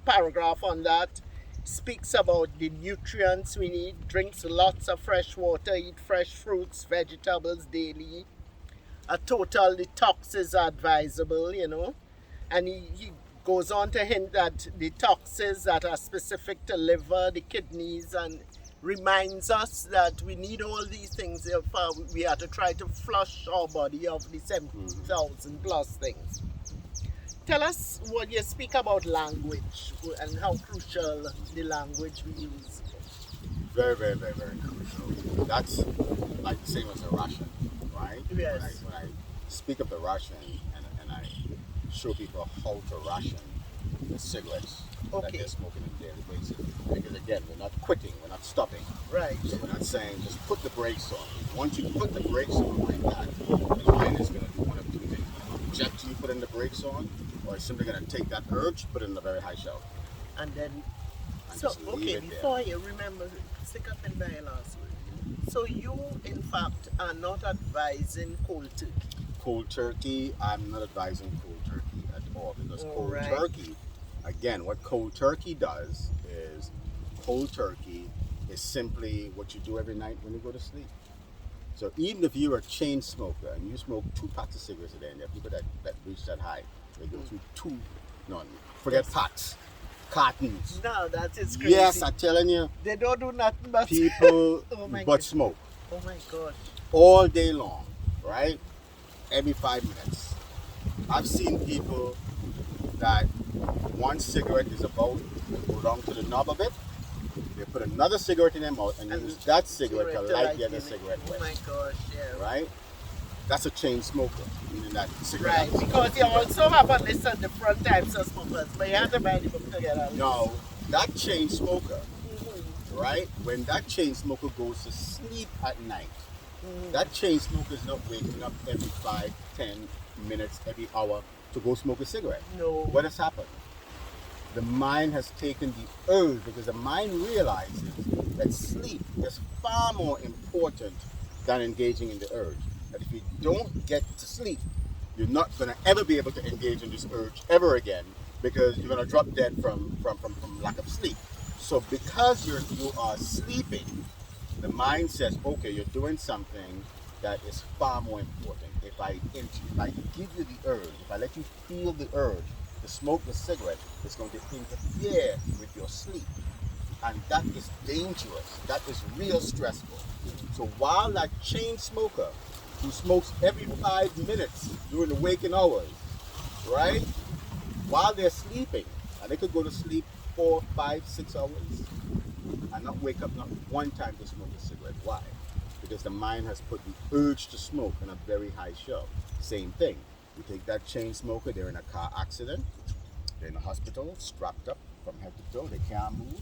paragraph on that. Speaks about the nutrients we need, drinks lots of fresh water, eat fresh fruits, vegetables daily. A total detox is advisable, you know. And he goes on to hint that detoxes that are specific to liver, the kidneys, and reminds us that we need all these things if we are to try to flush our body of the 7,000 plus things. Tell us what you speak about language and how crucial the language we use. Very, very, very, very crucial. That's like the same as the ration, right? Yes. When I speak of the ration and I show people how to ration the cigarettes that they're smoking on a daily basis. Because again, we're not quitting, we're not stopping. Right. So we're not saying just put the brakes on. Once you put the brakes on like that, the mind is going to do one of two things. Object you put in the brakes on, or it's simply going to take that urge, put it in a very high shelf. And then, And so, just leave okay, it before you remember, stick up in my last word. So you, in fact, are not advising cold turkey. Cold turkey, I'm not advising cold turkey at all, because cold turkey, again, what cold turkey does is cold turkey is simply what you do every night when you go to sleep. So even if you're a chain smoker and you smoke 2 packs of cigarettes a day, and there are people that reach that high, they go through forget packs, cartons. No, that is crazy. Yes, I'm telling you, they don't do nothing but people but smoke. Oh my gosh. All day long, right? Every 5 minutes. I've seen people that one cigarette is about to go down to the knob of it. They put another cigarette in their mouth and use that cigarette to light the other cigarette with. Oh my gosh, yeah. Right? That's a chain smoker, meaning that cigarette. Right, because you also have a list of different types of smokers, but you have to buy the book together. No, that chain smoker, right? When that chain smoker goes to sleep at night, that chain smoker is not waking up every 5, 10 minutes, every hour to go smoke a cigarette. No. What has happened? The mind has taken the urge, because the mind realizes that sleep is far more important than engaging in the urge. That if you don't get to sleep, you're not going to ever be able to engage in this urge ever again, because you're going to drop dead from lack of sleep. So because you are sleeping, the mind says, okay, you're doing something that is far more important. If I give you the urge, if I let you feel the urge to smoke the cigarette, it's going to interfere with your sleep. And that is dangerous. That is real stressful. So while that chain smoker who smokes every 5 minutes during the waking hours, right? While they're sleeping, and they could go to sleep 4, 5, 6 hours and not wake up not one time to smoke a cigarette. Why? Because the mind has put the urge to smoke on a very high shelf. Same thing. You take that chain smoker, they're in a car accident, they're in a hospital, strapped up from head to toe, they can't move.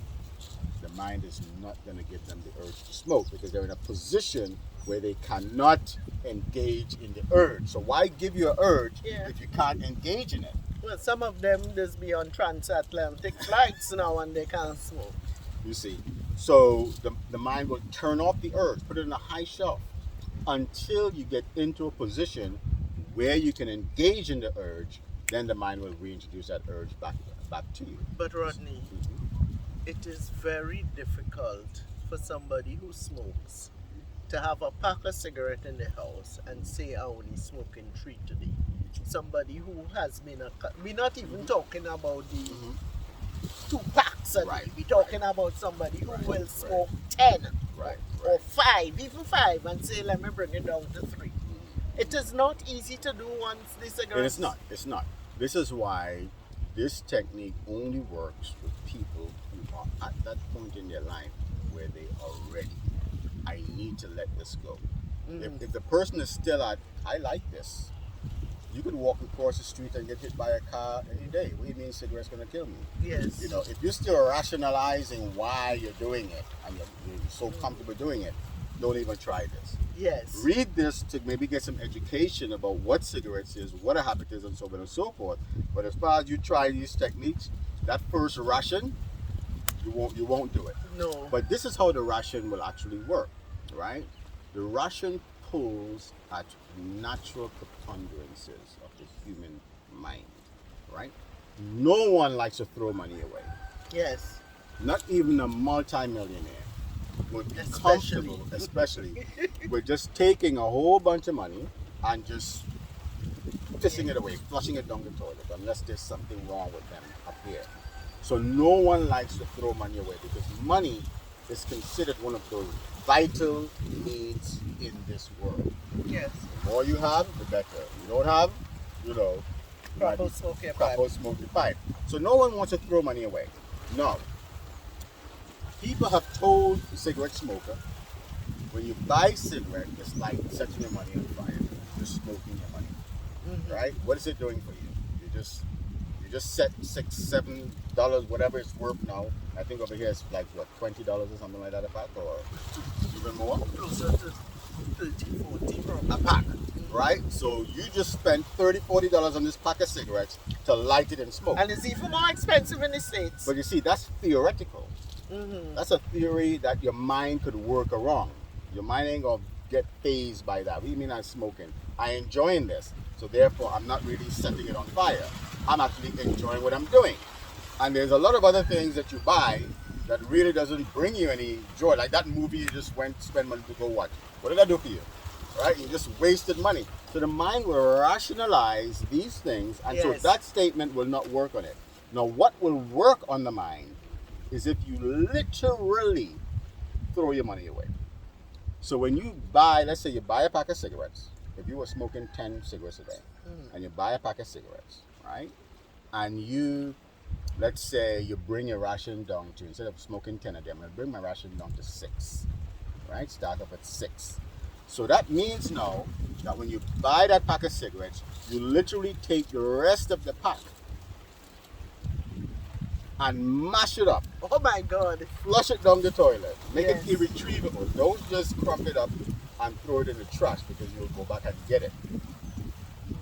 The mind is not going to give them the urge to smoke, because they're in a position where they cannot engage in the urge. So why give you an urge if you can't engage in it? Well, some of them just be on transatlantic flights now and they can't smoke. You see, so the mind will turn off the urge, put it in a high shelf, until you get into a position where you can engage in the urge. Then the mind will reintroduce that urge back to you. But Rodney, it is very difficult for somebody who smokes to have a pack of cigarette in the house and say, I only smoking 3 today. Somebody who has been we're not even talking about the 2 packs a day. We're talking about somebody who will smoke 10. Right. or 5, even 5, and say, let me bring it down to 3. It is not easy to do once the cigarettes. And it's not. It's not. This is why this technique only works with people who are at that point in their life where they are ready. I need to let this go. If the person is still at, I like this. You could walk across the street and get hit by a car any day. What do you mean cigarettes going to kill me? Yes. You know, if you're still rationalizing why you're doing it and you're so comfortable doing it, don't even try this. Yes. Read this to maybe get some education about what cigarettes is, what a habit is, and so on and so forth. But as far as you try these techniques, that first ration, you won't do it. No. But this is how the ration will actually work, right? The ration pulls at natural preponderances of the human mind, right? No one likes to throw money away. Yes. Not even a multi-millionaire would be comfortable, especially with just taking a whole bunch of money and just pissing it away, flushing it down the toilet, unless there's something wrong with them up here. So no one likes to throw money away because money is considered one of those vital needs in this world. Yes. The more you have, the better. You don't have, Proper smoke your pipe. proper smoke your pipe. So no one wants to throw money away. No. People have told the cigarette smoker, when you buy cigarette, it's like setting your money on fire. You're smoking your money, right? What is it doing for you? You just set $6-7, whatever it's worth now. I think over here it's like what, $20 or something like that a pack, or even more. Closer to 30, 40 probably. A pack, right? So you just spent $30-40 on this pack of cigarettes to light it and smoke. And it's even more expensive in the States. But you see, that's theoretical. That's a theory that your mind could work around. Your mind ain't gonna get phased by that. What do you mean I'm smoking? I'm enjoying this, so therefore I'm not really setting it on fire. I'm actually enjoying what I'm doing. And there's a lot of other things that you buy that really doesn't bring you any joy. Like that movie you just went to spend money to go watch. What did that do for you? Right? You just wasted money. So the mind will rationalize these things, and so that statement will not work on it. Now, what will work on the mind is if you literally throw your money away. So when you buy, let's say you buy a pack of cigarettes, if you were smoking 10 cigarettes a day, and you buy a pack of cigarettes, right? And you, let's say you bring your ration down to, instead of smoking 10 a day, I'm gonna bring my ration down to 6, right? Start off at 6. So that means now that when you buy that pack of cigarettes, you literally take the rest of the pack and mash it up. Oh my God. Flush it down the toilet. Make it irretrievable. Don't just crump it up and throw it in the trash because you'll go back and get it.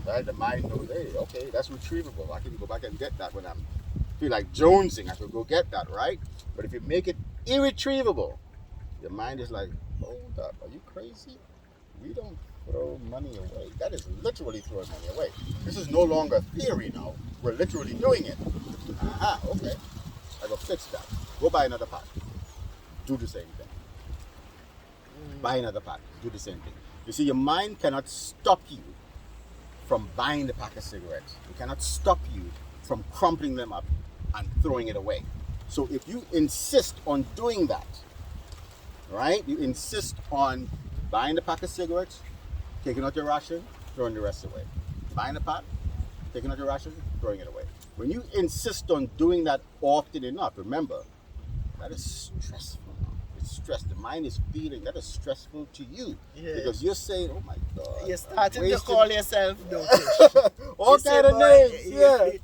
Right? The mind knows, hey, okay, that's retrievable. I can go back and get that when I feel like jonesing. I could go get that, right? But if you make it irretrievable, your mind is like, hold up, are you crazy? We don't throw money away. That is literally throwing money away. This is no longer theory now. We're literally doing it. Aha, okay. I go fix that. Go buy another pack. Do the same thing. Buy another pack. Do the same thing. You see, your mind cannot stop you from buying the pack of cigarettes. It cannot stop you from crumpling them up and throwing it away. So if you insist on doing that, right? You insist on buying the pack of cigarettes, taking out your ration, throwing the rest away. Buying the pack, taking out your ration, throwing it away. When you insist on doing that often enough, remember, that is stressful. It's stress. The mind is feeling that is stressful to you. Because you're saying, oh my God. You're starting to call yourself dotish. All kind of names,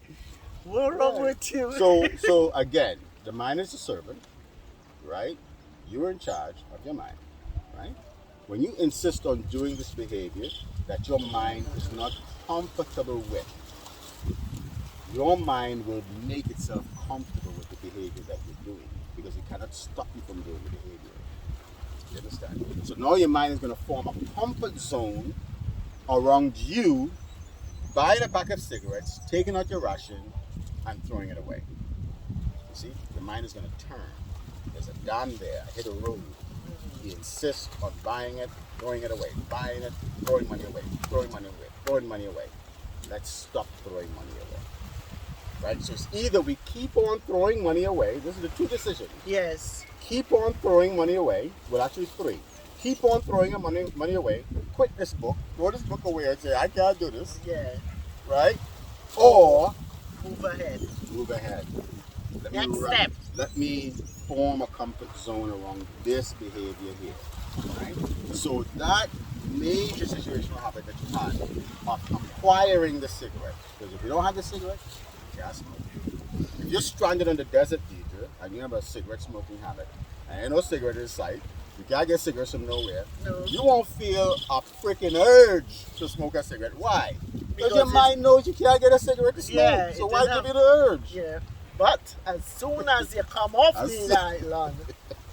What's wrong with you? So again, the mind is a servant, right? You're in charge of your mind, right? When you insist on doing this behavior that your mind is not comfortable with, your mind will make itself comfortable with the behavior that you're doing because it cannot stop you from doing the behavior. You understand? So now your mind is going to form a comfort zone around you buying a pack of cigarettes, taking out your ration, and throwing it away. You see? The mind is going to turn. There's a dam there, hit a road. You insist on buying it, throwing it away, buying it, throwing money away, throwing money away, throwing money away. Let's stop throwing money away. right? So it's either we keep on throwing money away. This is the two decisions. Yes. Keep on throwing money away. Well, actually, three. Keep on throwing money away. Quit this book. Throw this book away and say, I can't do this. Yeah. Right? Or move ahead. Move ahead. Next step. Let me form a comfort zone around this behavior here. Right? So that major situational habit that you had of acquiring the cigarette. Because if you don't have the cigarette, you can't smoke. If you're stranded in the desert, Deidre, and you have a cigarette smoking habit, and ain't no cigarette in sight, you can't get cigarettes from nowhere, no. You won't feel a freaking urge to smoke a cigarette. Why? Because your mind knows you can't get a cigarette to smoke. Yeah, so why give you the urge? Yeah. But as soon as you come off the island,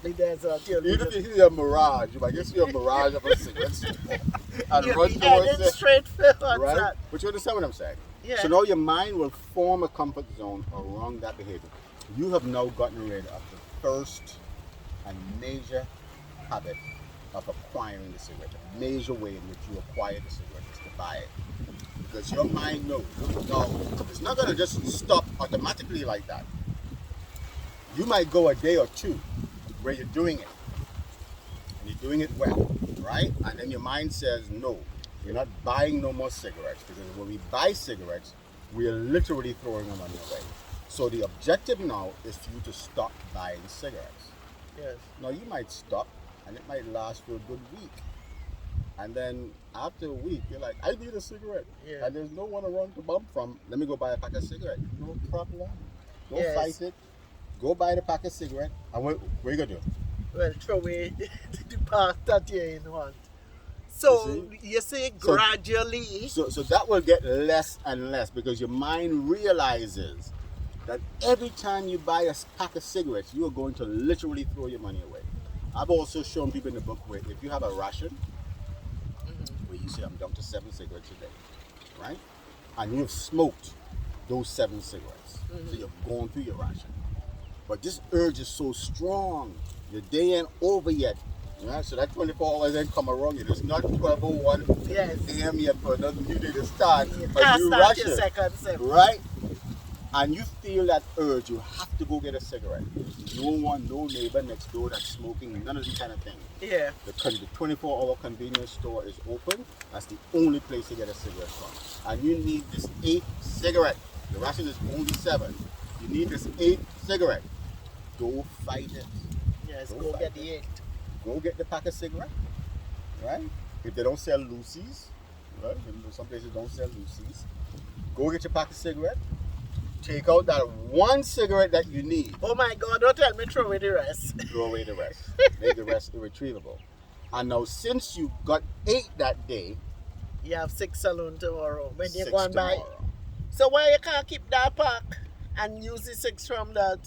the desert, even if you hear a mirage, you might just see a mirage of a cigarette smoke and run towards it. Straight for right? that. But you understand what I'm saying? Yeah. So now your mind will form a comfort zone around that behavior. You have now gotten rid of the first and major habit of acquiring the cigarette. The major way in which you acquire the cigarette is to buy it. Because your mind knows. No, it's not going to just stop automatically like that. You might go a day or two where you're doing it. And you're doing it well, right? And then your mind says, no, you're not buying no more cigarettes. Because when we buy cigarettes, we are literally throwing our money away. So the objective now is for you to stop buying cigarettes. Yes. Now you might stop and it might last for a good week. And then after a week, you're like, I need a cigarette. Yeah. And there's no one around to bump from. Let me go buy a pack of cigarettes. No problem. Don't Yes. fight it. Go buy the pack of cigarette. And what are you going to do? Well, throw away the part that you ain't want. So you say gradually. So that will get less and less because your mind realizes that every time you buy a pack of cigarettes, you are going to literally throw your money away. I've also shown people in the book where if you have a ration, where you say I'm down to 7 cigarettes a day, right? And you've smoked those 7 cigarettes. So you've gone through your ration. But this urge is so strong, your day ain't over yet. Right? So that 24 hours ain't come around yet. It's not 12:01 a.m. yet for another new day to start. You a can't new start ration, your second sip. right? And you feel that urge, you have to go get a cigarette. You don't want no neighbor next door that's smoking, none of these kind of things. Yeah. The 24-hour convenience store is open. That's the only place to get a cigarette from. And you need this 8 cigarette. The ration is only 7. You need this 8 cigarette. Go fight it. Yes, go get the 8. Go get the pack of cigarette, right? If they don't sell Lucy's, right? Some places don't sell Lucy's. Go get your pack of cigarette. Take out that 1 cigarette that you need. Oh my God, don't tell me throw away the rest. Throw away the rest. Make the rest irretrievable. And now since you got 8 that day, you have 6 alone tomorrow. When you 6 go and buy. tomorrow. So why you can't keep that pack and use the 6 from that?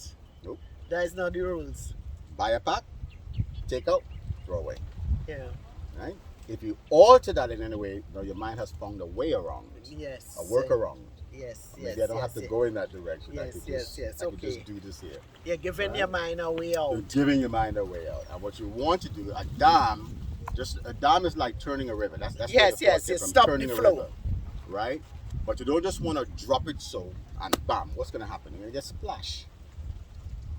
Nope. That is not the rules. Buy a pack, take out, throw away. Yeah. Right? If you alter that in any way, now your mind has found a way around it. Yes. A workaround. Yes. Maybe I don't have to go in that direction. Yes, I could just, yes. I could just do this here. You're giving your mind a way out. You're giving your mind a way out. And what you want to do, a dam is like turning a river. That's yes. You stop turning the a flow. river, right? But you don't just want to drop it so and bam. What's going to happen? You're going to get splash.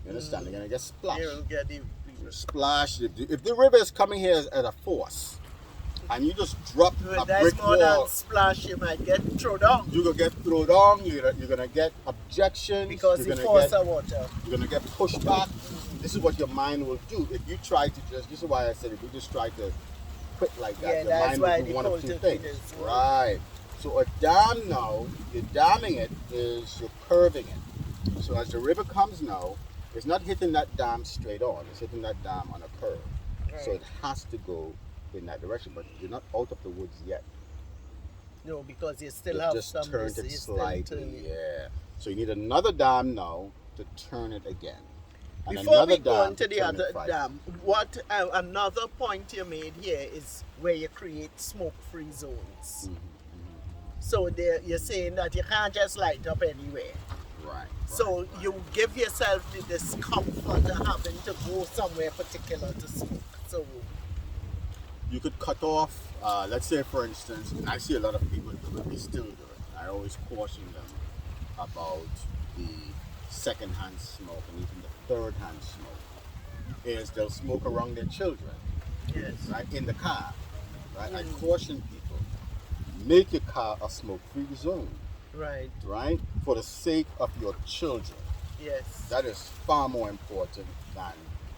You understand? You're going to get splash. You'll get the splash. If the river is coming here as a force, and you just drop a that's brick more wall, than splash. You might get thrown down. you're gonna get thrown down. You're gonna get objections. Because you're the gonna force of water. You're gonna get pushed back. This is what your mind will do if you try to just. This is why I said if you just try to quit like that, Yeah, your that's mind why will do the one of 2 culture things. is- Right. So a dam now, you're damming it is you're curving it. So as the river comes now, it's not hitting that dam straight on. It's hitting that dam on a curve. So Right. it has to go in that direction, but you're not out of the woods yet. No, because you still You have just some. turned it you still slightly, turn it. yeah. So you need another dam now to turn it again. And Before another we go dam into to the turn other it right. dam, what another point you made here is where you create smoke-free zones. So you're saying that you can't just light up anywhere. Right. So you give yourself the discomfort of having to go somewhere particular to smoke. So You could cut off, let's say for instance, and I see a lot of people do it, they still do it. I always caution them about the second-hand smoke and even the third-hand smoke is they'll smoke around their children, Yes. right, in the car, right? I caution people, make your car a smoke-free zone, Right. right, for the sake of your children. Yes. That is far more important than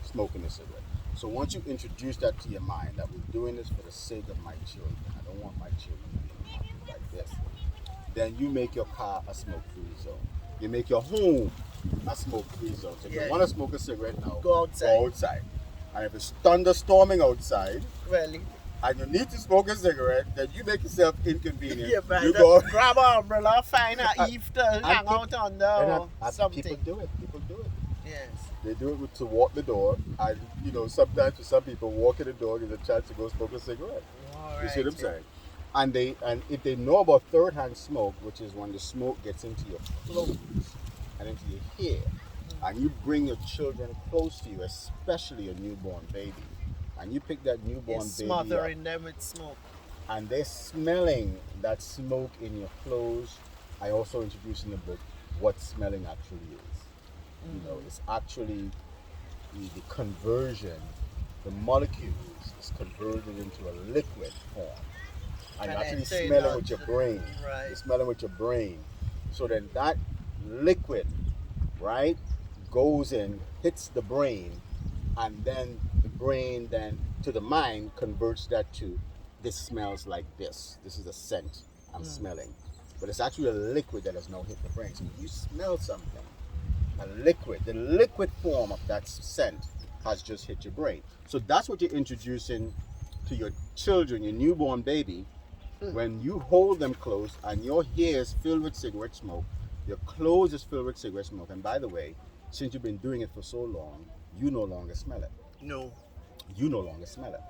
smoking a cigarette. So once you introduce that to your mind, that we're doing this for the sake of my children, I don't want my children to be like this, then you make your car a smoke-free zone. You make your home a smoke-free zone. So if Yeah. you want to smoke a cigarette now, Go outside. Go outside. And if it's thunderstorming outside, Really? and you need to smoke a cigarette, then you make yourself inconvenient. Yeah, but You go. grab an umbrella, find a eve to hang people- out under or And something. people do it. People do it. Yes. They do it to walk the door, and sometimes for some people, walking the door is a chance to go smoke a cigarette. All You see what I'm right. saying? And if they know about third-hand smoke, which is when the smoke gets into your clothes and into your hair, and you bring your children close to you, especially a newborn baby, and you pick that You're newborn baby up, smothering them with smoke. and they're smelling that smoke in your clothes. I also introduce in the book what smelling actually is. It's actually the conversion, the molecules is converted into a liquid form. And you're And actually then smelling turn with your out- brain. right. You're smelling with your brain. So then that liquid, right, goes in, hits the brain, and then the brain then to the mind converts that to this smells like this. This is a scent I'm smelling. But it's actually a liquid that has now hit the brain. So when you smell something, a liquid, the liquid form of that scent has just hit your brain. So that's what you're introducing to your children, your newborn baby, when you hold them close and your hair is filled with cigarette smoke, your clothes is filled with cigarette smoke. And by the way, since you've been doing it for so long, you no longer smell it. No. You no longer smell it.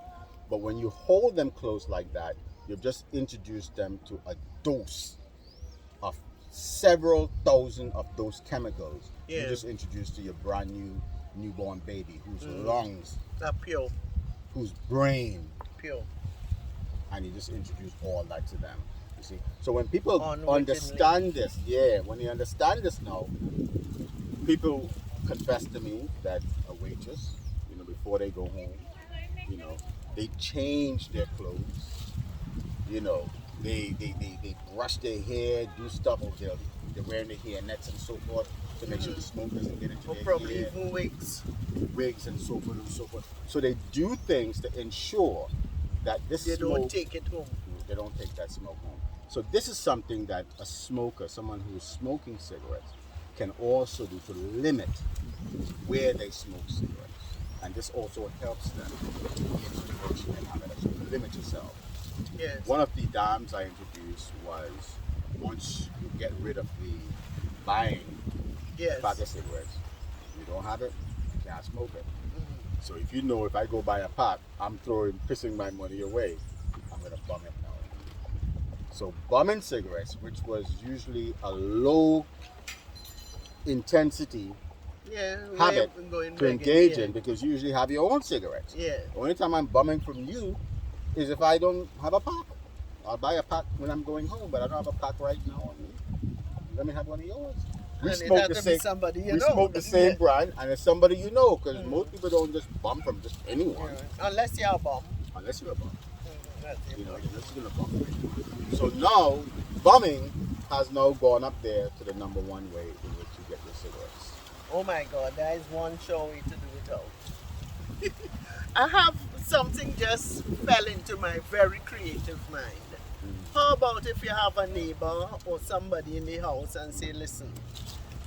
But when you hold them close like that, you've just introduced them to a dose of several thousand of those chemicals. Yeah. You just introduced to your brand new newborn baby, whose lungs, Pure. whose brain, Pure. and you just introduce all that to them. You see? So when people Unwittingly. understand this, when they understand this now, people confess to me that a waitress, before they go home, they change their clothes, they brush their hair, do stuff over there. They're wearing their hair nets and so forth to make sure the smoke doesn't get into Or their probably hair. even wigs. Wigs and so forth and so forth. So they do things to ensure that this They smoke, don't take it home. they don't take that smoke home. So this is something that a smoker, someone who is smoking cigarettes, can also do to limit where they smoke cigarettes. And this also helps them in prevention and habit. So limit yourself. Yes. One of the dams I introduced was once you get rid of the buying Yes. pack of cigarettes, you don't have it, you can't smoke it. So if if I go buy a pack, I'm pissing my money away, I'm gonna bum it now. So bumming cigarettes, which was usually a low intensity Yeah. habit we're going to back engage yeah. in, because you usually have your own cigarettes. Yeah. The only time I'm bumming from you is if I don't have a pack. I'll buy a pack when I'm going home, but I don't have a pack right now on me. Let me have one of yours. We And it smoke had the to be same. somebody you We know. smoke the same Yeah. brand, and it's somebody you know, because most people don't just bum from just anyone, Yeah. Unless you're a bum. unless you're a bum. That's it. Unless you're gonna bum. So now, bumming has now gone up there to the number one way in which you get your cigarettes. Oh my God, there is one sure way to do it all. I have something just fell into my very creative mind. How about if you have a neighbor or somebody in the house and say, listen,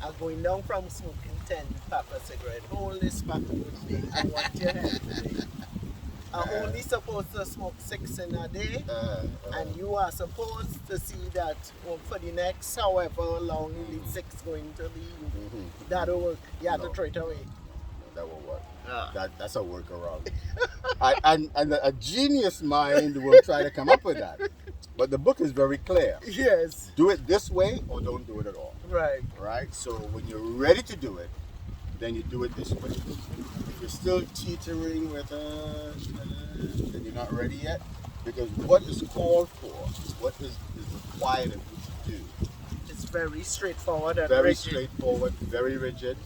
I'm going down from smoking 10 pack of cigarette. Hold this pack with me. I want your help today. I'm only supposed to smoke 6 in a day, and you are supposed to see that for the next however long the 6 going to be, that'll work. You have to No. throw it away. That will work. Ah. That's a workaround. and a genius mind will try to come up with that. But the book is very clear. Yes, Do it this way or don't do it at all. right. Right? So when you're ready to do it, then you do it this way. If you're still teetering with then you're not ready yet. Because what is called for, what is required of you to do, It's very straightforward and very rigid. straightforward, very rigid,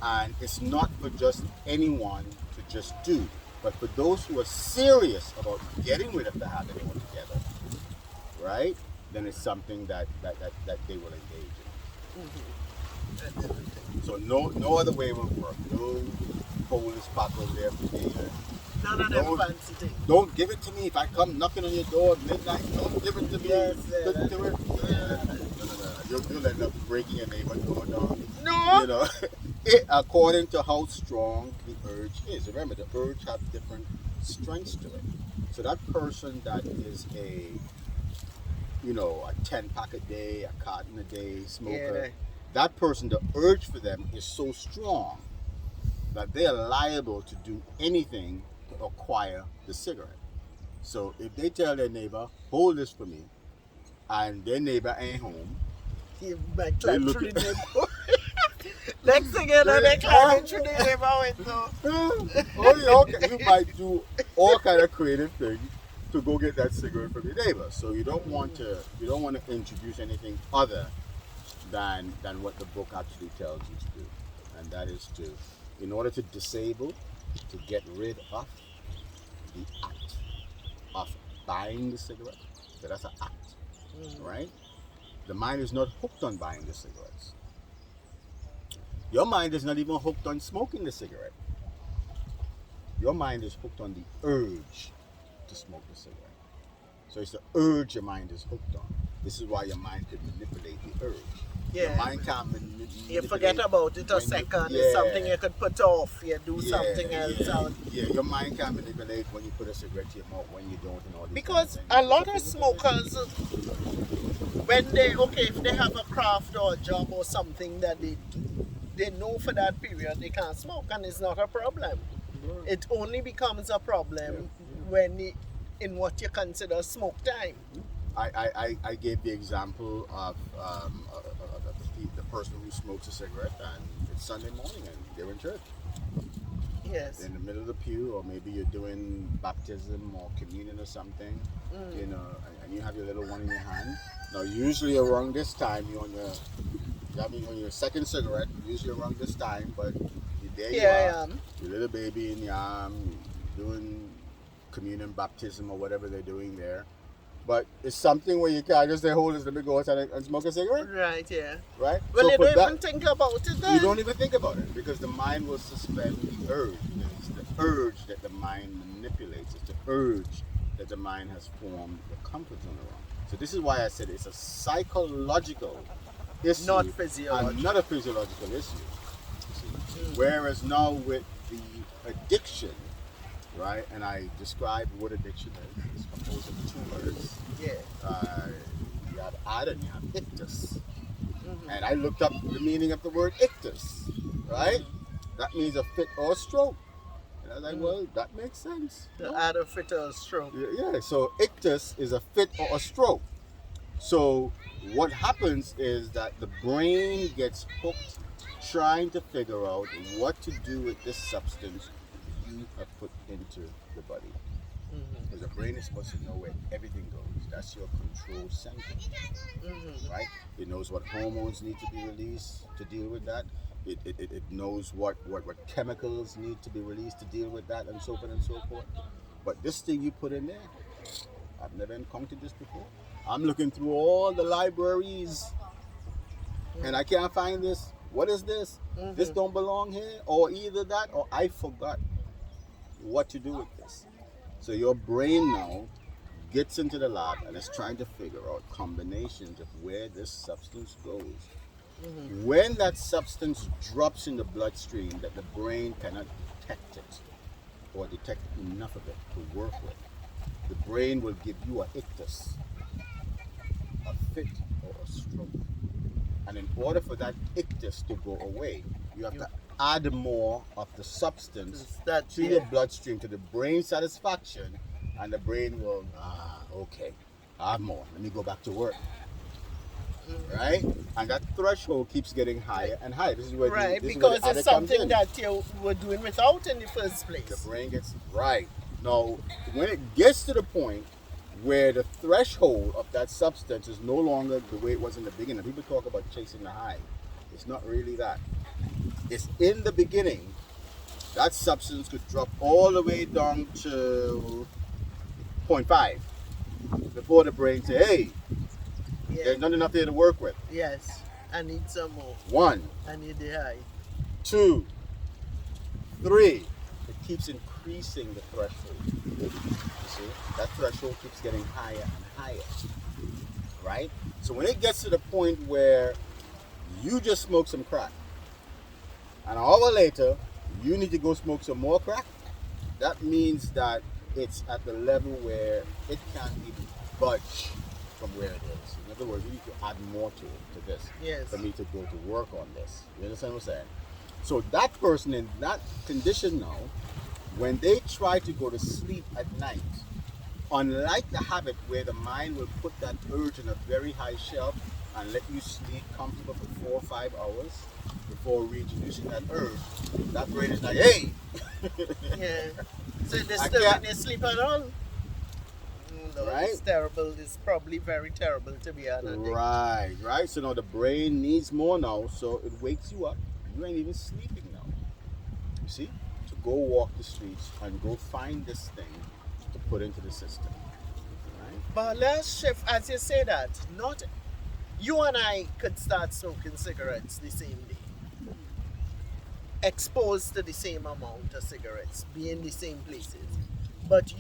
and it's not for just anyone to just do, but for those who are serious about getting rid of the habit altogether, right? Then it's something that they will engage in. So no other way will work. No Polish pop over there for me. None of them fancy things. Don't give it to me if I come knocking on your door at midnight. Don't give it to me. Yes, Couldn't do it. You'll end up breaking your neighbor's door down. No. You know, it, according to how strong the urge is. Remember, the urge has different strengths to it. So that person that is a 10-pack a day, a carton a day smoker, that person, the urge for them is so strong that they are liable to do anything to acquire the cigarette. So if they tell their neighbor, hold this for me, and their neighbor ain't home, he might climb through the neighborhood. Next thing you know, they climb through the neighborhood. You might do all kind of creative things to go get that cigarette from your neighbor. So you don't want to introduce anything other than what the book actually tells you to do, and that is to, in order to disable, to get rid of the act of buying the cigarette. So that's an act, right? The mind is not hooked on buying the cigarettes. Your mind is not even hooked on smoking the cigarette. Your mind is hooked on the urge to smoke the cigarette. So it's the urge your mind is hooked on. This is why your mind can manipulate the urge. Yeah. Your mind can't manipulate. You forget about it a second. It's something you could put off. You do something else. Yeah, your mind can't manipulate when you put a cigarette to your mouth, when you don't, and all these Because things. a lot of smokers, when if they have a craft or a job or something that they do, they know for that period they can't smoke, and it's not a problem. It only becomes a problem when in what you consider smoke time. I gave the example of the person who smokes a cigarette, and it's Sunday morning and they're in church. Yes. In the middle of the pew, or maybe you're doing baptism or communion or something, and you have your little one in your hand. Now, usually around this time, you're on your second cigarette, usually around this time, but there you are, your little baby in your arm, doing communion, baptism, or whatever they're doing there. But it's something where you can't just say, hold this, let me go outside and smoke a cigarette. Right, yeah. Right? Well, so you don't even think about it then. You don't even think about it, because the mind will suspend the urge. It's the urge that the mind manipulates. It's the urge that the mind has formed the comfort zone around. So this is why I said it's a psychological issue. Not physiological. And not a physiological issue. Whereas now with the addiction, right? And I describe what addiction is. It's composed of two words. Yeah. You have ad and you have ictus. And I looked up the meaning of the word ictus, right? That means a fit or a stroke. And I was like, well, that makes sense. The ad, a fit or a stroke. Yeah, so ictus is a fit or a stroke. So what happens is that the brain gets hooked trying to figure out what to do with this substance you have put into the body. Because the brain is supposed to know where everything goes. That's your control center, right? It knows what hormones need to be released to deal with that. It knows what chemicals need to be released to deal with that, and so on and so forth. But this thing you put in there, I've never encountered this before. I'm looking through all the libraries, and I can't find this. What is this? This don't belong here, or either that, or I forgot what to do with this. So your brain now gets into the lab and is trying to figure out combinations of where this substance goes. When that substance drops in the bloodstream that the brain cannot detect it, or detect enough of it to work with, the brain will give you a ictus, a fit or a stroke. And in order for that ictus to go away, you have to add more of the substance to your bloodstream, to the brain satisfaction, and the brain will, okay, I have more, let me go back to work. Right? And that threshold keeps getting higher and higher. This is where because it's something that you were doing without in the first place. The brain gets right. Now, when it gets to the point where the threshold of that substance is no longer the way it was in the beginning. People talk about chasing the high. It's not really that. It's in the beginning, that substance could drop all the way down to zero point 0.5 before the brain say, hey, there's not enough here to work with. Yes, I need some more. 1, I need the high. 2, 3. It keeps increasing the threshold. You see, that threshold keeps getting higher and higher, right? So when it gets to the point where you just smoke some crack, and an hour later you need to go smoke some more crack, that means that it's at the level where it can't even budge from where it is. In other words, you need to add more to this for me to go to work on this. You understand what I'm saying? So that person in that condition now, when they try to go to sleep at night, unlike the habit where the mind will put that urge in a very high shelf and let you sleep comfortable for 4 or 5 hours before reintroducing that urge, that brain is like, hey! Yeah. So disturbing your sleep at all? No, right? It's terrible. It's probably very terrible to be an addict. Right. So now the brain needs more now, so it wakes you up. You ain't even sleeping now. You see? To go walk the streets and go find this thing to put into the system. Right? But let's shift, as you say that, not you and I could start smoking cigarettes the same day. Exposed to the same amount of cigarettes, be in the same places. But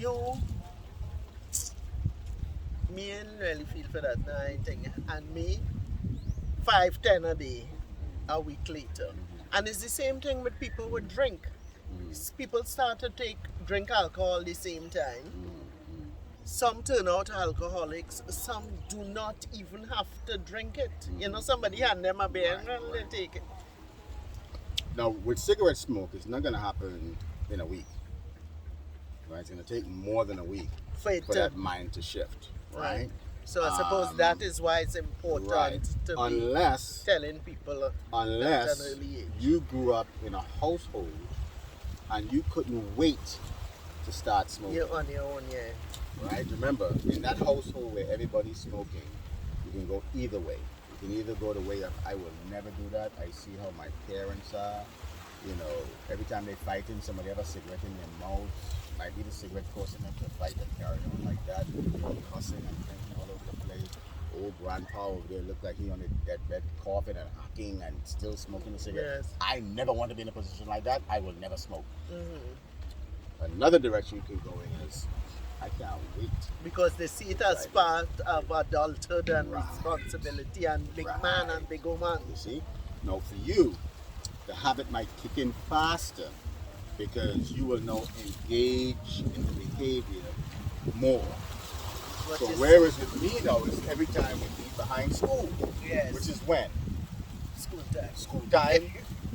me ain't really feel for that now, I think. And me, 5, 10 a day, a week later. And it's the same thing with people who drink. People start to drink alcohol the same time. Some turn out alcoholics, some do not even have to drink it. You know, somebody hand them a beer and they take it. Now, with cigarette smoke, it's not going to happen in a week. Right? It's going to take more than a week for that mind to shift. Right? So I suppose that is why it's important to be telling people at an early age. You grew up in a household and you couldn't wait to start smoking. You're on your own, yeah. Right? Remember, in that household where everybody's smoking, you can go either way. You can either go the way of, I will never do that. I see how my parents are. You know, every time they're fighting, somebody have a cigarette in their mouth. Might be the cigarette causing them to fight and carry on like that. Cussing and drinking all over the place. Old grandpa over there looked like he on his deathbed, coughing and hacking and still smoking a cigarette. Yes. I never want to be in a position like that. I will never smoke. Another direction you can go in is, I can't wait. Because they see it as part of adulthood and responsibility and big man and big woman. You see? Now for you, the habit might kick in faster because you will now engage in the behavior more. So whereas with me now, is every time we meet behind school, which is when? School time. School time,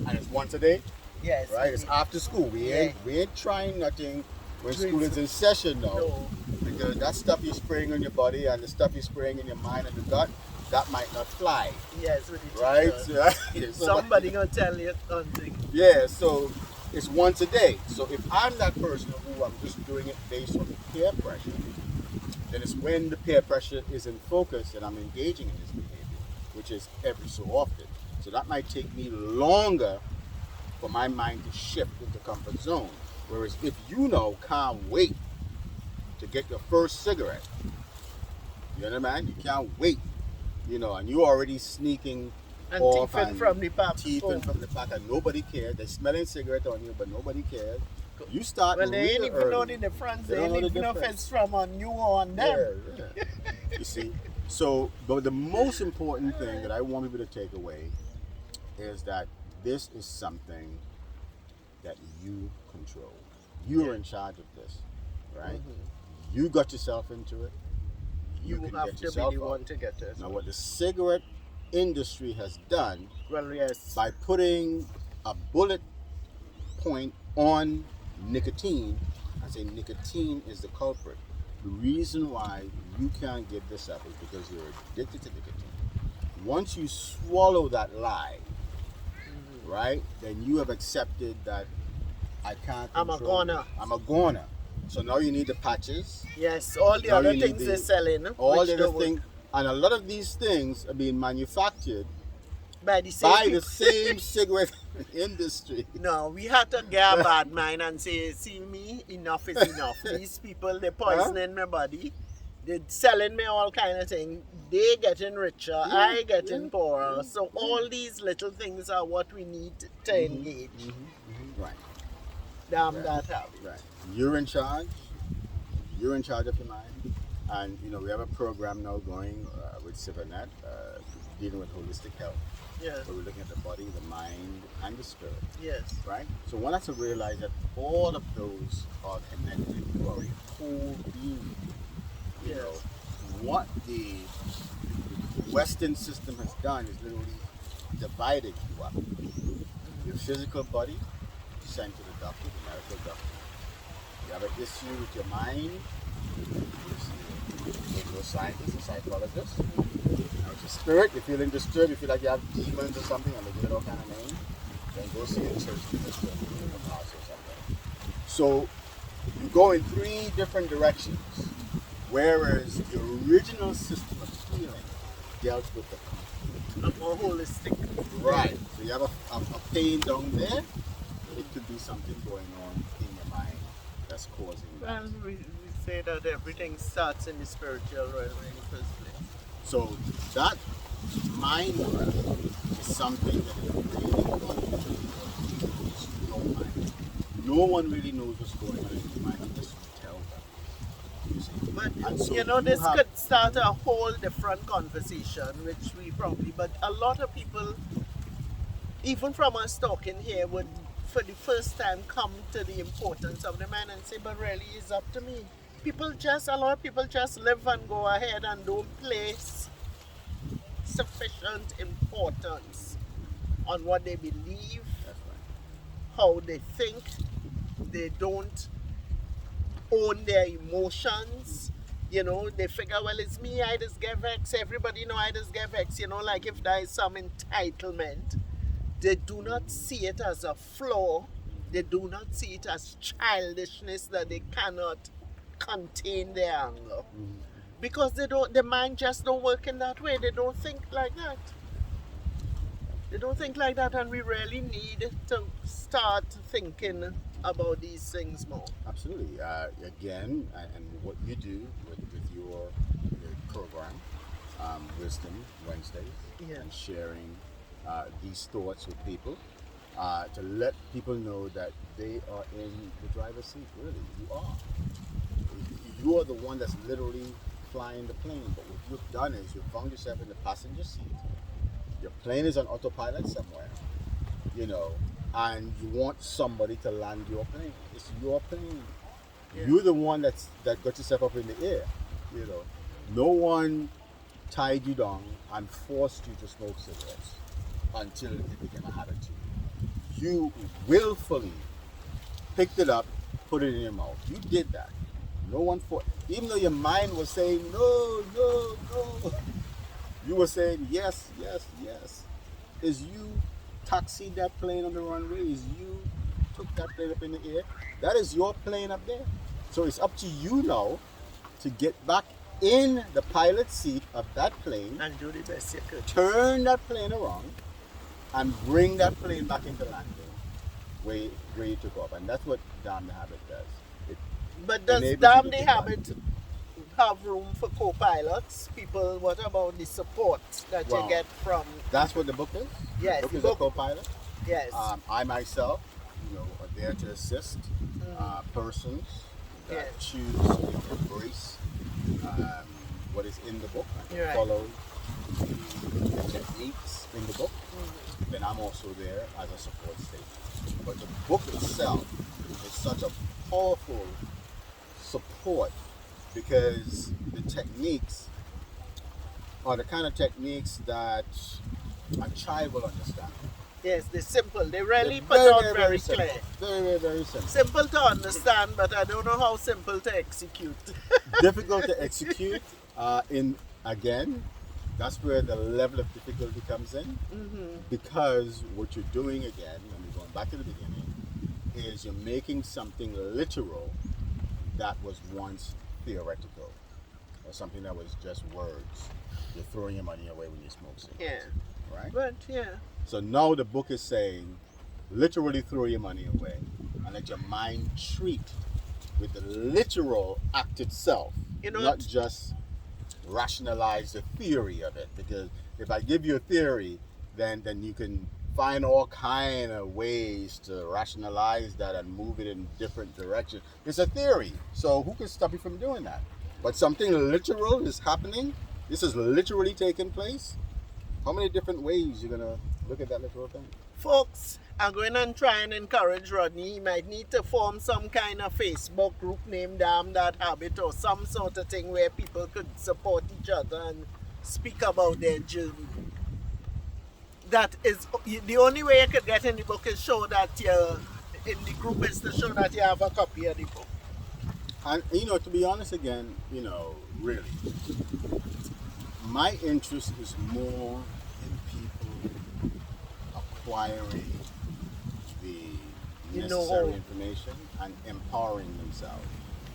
and it's once a day. Yes. Right? It's after school. We ain't trying nothing when school is in session now. No. Because that stuff you're spraying on your body and the stuff you're spraying in your mind and the gut, that might not fly. Yes, with the right? Somebody gonna tell you something. Yeah, so it's once a day. So if I'm that person who I'm just doing it based on the peer pressure, then it's when the peer pressure is in focus and I'm engaging in this behavior, which is every so often. So that might take me longer for my mind to shift into comfort zone. Whereas if you know, can't wait to get your first cigarette, you know what I mean? You can't wait, you know, and you already sneaking and off teething and from the pack. Teething from the pack, and nobody cares. They're smelling cigarette on you, but nobody cares. You start well, they ain't even early. know the difference. They ain't even know if it's from on you or on them. Yeah. You see? So, but the most important thing that I want people to take away is that this is something that you control. You're in charge of this, right? You got yourself into it. You can have get to yourself be the out. one to get it. Now, what the cigarette industry has done, by putting a bullet point on nicotine, I say nicotine is the culprit. The reason why you can't give this up is because you're addicted to nicotine. Once you swallow that lie, right, then you have accepted that I can't control. I'm a goner. I'm a goner. So now you need the patches. Yes, all the Now other you need things they're selling. all which the other don't work things, and a lot of these things are being manufactured by the same by the people. same cigarette industry. No, we had to get a bad mind and say, see me, enough is enough. These people, they're Huh? poisoning my body. They're selling me all kind of things. They getting richer, Yeah, I getting yeah, poorer. yeah, So yeah. all these little things are what we need to engage. Right, Damn right, that habit. right. You're in charge. You're in charge of your mind. And you know we have a program now going with Cibernet dealing with holistic health, Yes, where we're looking at the body, the mind, and the spirit. yes, Right. So one has to realize that all of those are connected to our whole being. You know yes. what the Western system has done is literally divided you up. Your physical body sent to the doctor, the medical doctor. You have an issue with your mind, you go to a scientist, a psychologist. Now it's your spirit, you're feeling disturbed, you feel like you have demons or something, and they give it all kind of name. Then go see a church minister or a pastor or something. So you go in three different directions. Whereas the original system of healing dealt with the A more holistic. right. So you have a pain down there, it could be something going on in your mind that's causing that. Well, we say that everything starts in the spiritual realm in the first place. So that mind work is something that is really important to your mind. No one really knows what's going on in your mind unless you tell them. You see? But And so you know, you this have- could start a whole different conversation, which we probably, but a lot of people, even from us talking here, would for the first time come to the importance of the man and say, but really it's up to me. A lot of people just live and go ahead and don't place sufficient importance on what they believe, That's right. how they think. They don't own their emotions. You know, they figure, well, it's me, I just get vexed. Everybody know I just get vexed. You know, like if there is some entitlement, they do not see it as a flaw. They do not see it as childishness that they cannot contain their anger. Because the mind just don't work in that way. They don't think like that. They don't think like that, and we really need to start thinking about these things more. Absolutely. Again, and what you do with your program, Wisdom Wednesdays, Yeah. and sharing these thoughts with people, to let people know that they are in the driver's seat. Really, you are. You are the one that's literally flying the plane. But what you've done is you've found yourself in the passenger seat. Your plane is on autopilot somewhere, you know, and you want somebody to land your plane. It's your plane. Yeah. You're the one that got yourself up in the air, you know. No one tied you down and forced you to smoke cigarettes until it became a habit to you. You willfully picked it up, put it in your mouth. You did that. No one even though your mind was saying no, no, no. You were saying yes, yes, yes. Is you taxied that plane on the runway? Is you took that plane up in the air? That is your plane up there. So it's up to you now to get back in the pilot seat of that plane, And do the best you could. turn that plane around, and bring that plane back into landing where you took off. And that's what Damn the Habit does. It But does enables Damn you to the get back. Habit have room for co-pilots? People, what about the support that Wow. you get from? That's what the book is. Yes, The book the is book. a co-pilot. Yes. I myself, are there to assist persons that Yes. choose to embrace what is in the book and You're right. follow the techniques in the book. Then I'm also there as a support station. But the book itself is such a powerful support because the techniques are the kind of techniques that a child will understand. Yes, they're simple. They really They're put out very simple. clear. Very, very, very simple. Simple to understand, but I don't know how simple to execute. Difficult to execute. Again, that's where the level of difficulty comes in, because what you're doing again, and we're going back to the beginning, is you're making something literal that was once theoretical or something that was just words. You're throwing your money away when you smoke cigarettes. Yeah. Right? But yeah. So now the book is saying, literally throw your money away and let your mind treat with the literal act itself, You know not what? just rationalize the theory of it. Because if I give you a theory, then you can find all kind of ways to rationalize that and move it in different directions. It's a theory, so who can stop you from doing that? But something literal is happening. This is literally taking place. How many different ways you're gonna look at that literal thing? Folks are going and try and encourage Rodney. He might need to form some kind of Facebook group named Damn That Habit or some sort of thing where people could support each other and speak about their journey. That is the only way you could get in the book is show that you're in the group is to show that you have a copy of the book. And to be honest again, really, my interest is more in people acquiring the necessary information and empowering themselves,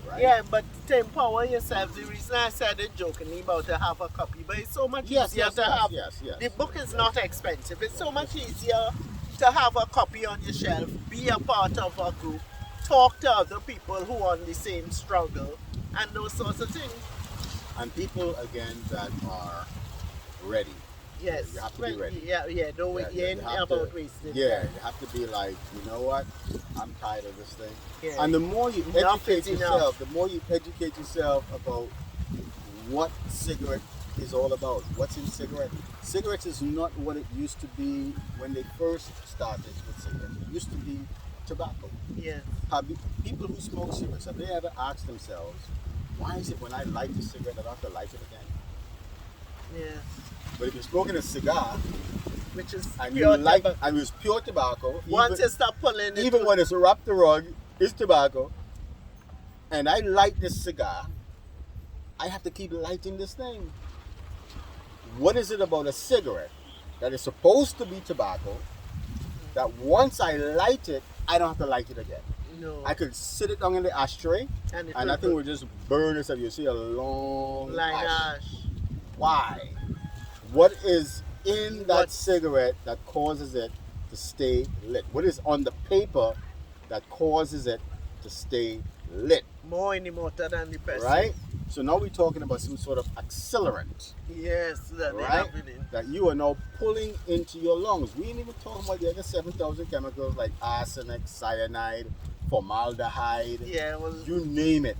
right? Yeah, but to empower yourself, the reason I said it jokingly about to have a copy, but it's so much easier to have. Yes. The book is not expensive. It's so much easier to have a copy on your shelf, be a part of a group, talk to other people who are on the same struggle, and those sorts of things. And people, again, that are ready. Yes. You have to be ready. Yeah. Don't wait. You ain't about wasting. Yeah, you have to be like, you know what? I'm tired of this thing. Yeah. And the more you Enough educate is yourself, enough. the more you educate yourself about what cigarette is all about. What's in cigarette? Cigarettes is not what it used to be when they first started with cigarettes. It used to be tobacco. Yes. People who smoke cigarettes, have they ever asked themselves, why is it when I light a cigarette I don't have to light it again? Yes. But if you're smoking a cigar, Which is and pure you like, tobacco. and it's pure tobacco, Once you start pulling it, even when it's wrapped around, it's tobacco, and I light this cigar, I have to keep lighting this thing. What is it about a cigarette that is supposed to be tobacco that once I light it, I don't have to light it again? no. I could sit it down in the ashtray, and and I think we'll just burn this up. You see a long line ash. ash. Why? What is in that What? cigarette that causes it to stay lit? What is on the paper that causes it to stay lit? More in the motor than the person. Right? So now we're talking about some sort of accelerant, Yes, that they right? have it in. That you are now pulling into your lungs. We ain't even talking about the other 7,000 chemicals like arsenic, cyanide, formaldehyde, Yeah, well, you name it.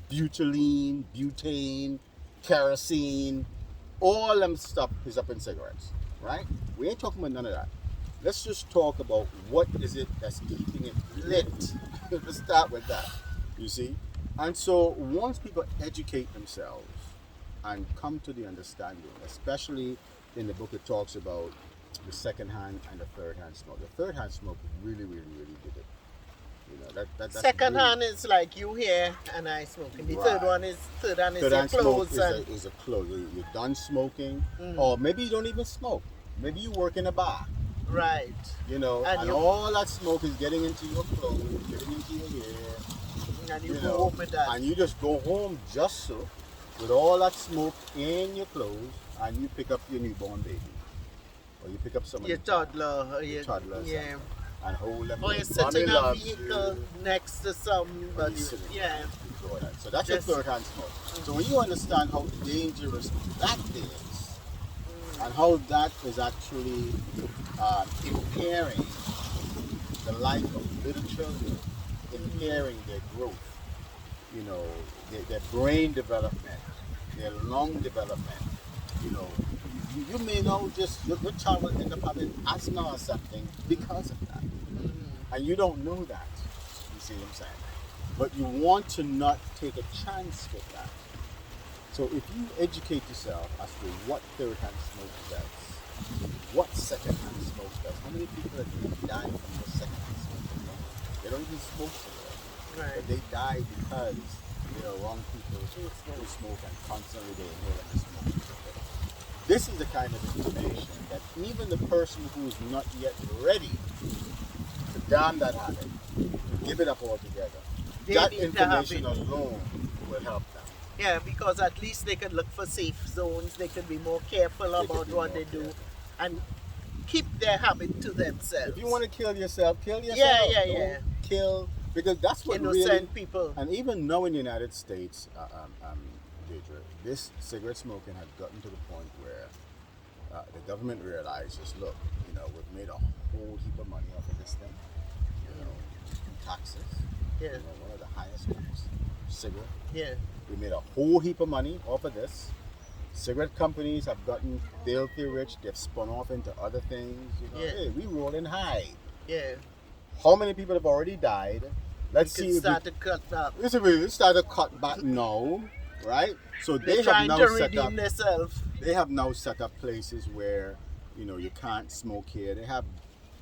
Butylene, butane, kerosene, all them stuff is up in cigarettes, right? We ain't talking about none of that. Let's just talk about what is it that's keeping it lit. Let's start with that, you see? And so once people educate themselves and come to the understanding, especially in the book it talks about the second-hand and the third-hand smoke. The third-hand smoke really, really, really did it. That's second really, hand is like you here and I smoking. The Right. third hand is third-hand your smoke clothes and is a close. You're done smoking, or maybe you don't even smoke. Maybe you work in a bar, right. and you- all that smoke is getting into your clothes, getting into your hair, And you go home with that. and you just go home just so, with all that smoke in your clothes, and you pick up your newborn baby, or you pick up somebody, Your toddler, or your toddler, yeah. and hold them. Or you sit Mommy in a loves vehicle you. next to somebody. Sitting. Yeah. So that's Just- the third-hand smoke. So when you understand how dangerous that is, and how that is actually impairing the life of little children, impairing their growth, their brain development, their lung development, you may know just your child will end up having asthma or something because of that. And you don't know that. You see what I'm saying? But you want to not take a chance with that. So if you educate yourself as to what third-hand smoke does, what second-hand smoke does, how many people have died from the second-hand smoke? They don't even smoke cigarettes, Right. but they die because wrong people who smoke and constantly they inhale and smoke. This is the kind of information that even the person who is not yet ready to damn that habit, to give it up altogether, They that need to have information it. alone will help them. Yeah, because at least they could look for safe zones. They could be more careful They could about be what more they do, careful. and keep their habit to If you themselves. want to kill yourself, kill Yeah, yourself. yeah, Don't yeah. kill, because that's what really. Innocent people. And even now in the United States, Deidre, this cigarette smoking had gotten to the point where the government realizes, look, we've made a whole heap of money off of this thing. Taxes. Yeah, One of the highest ones. Cigarette. yeah, We made a whole heap of money off of this. Cigarette companies have gotten filthy rich. They've spun off into other things. yeah, Hey, we rolling high. yeah. How many people have already died? We Let's could see if we start to cut back. listen. We start to cut back now, right? So They're they have trying now to set up. redeem themselves. They have now set up places where you can't smoke here. They have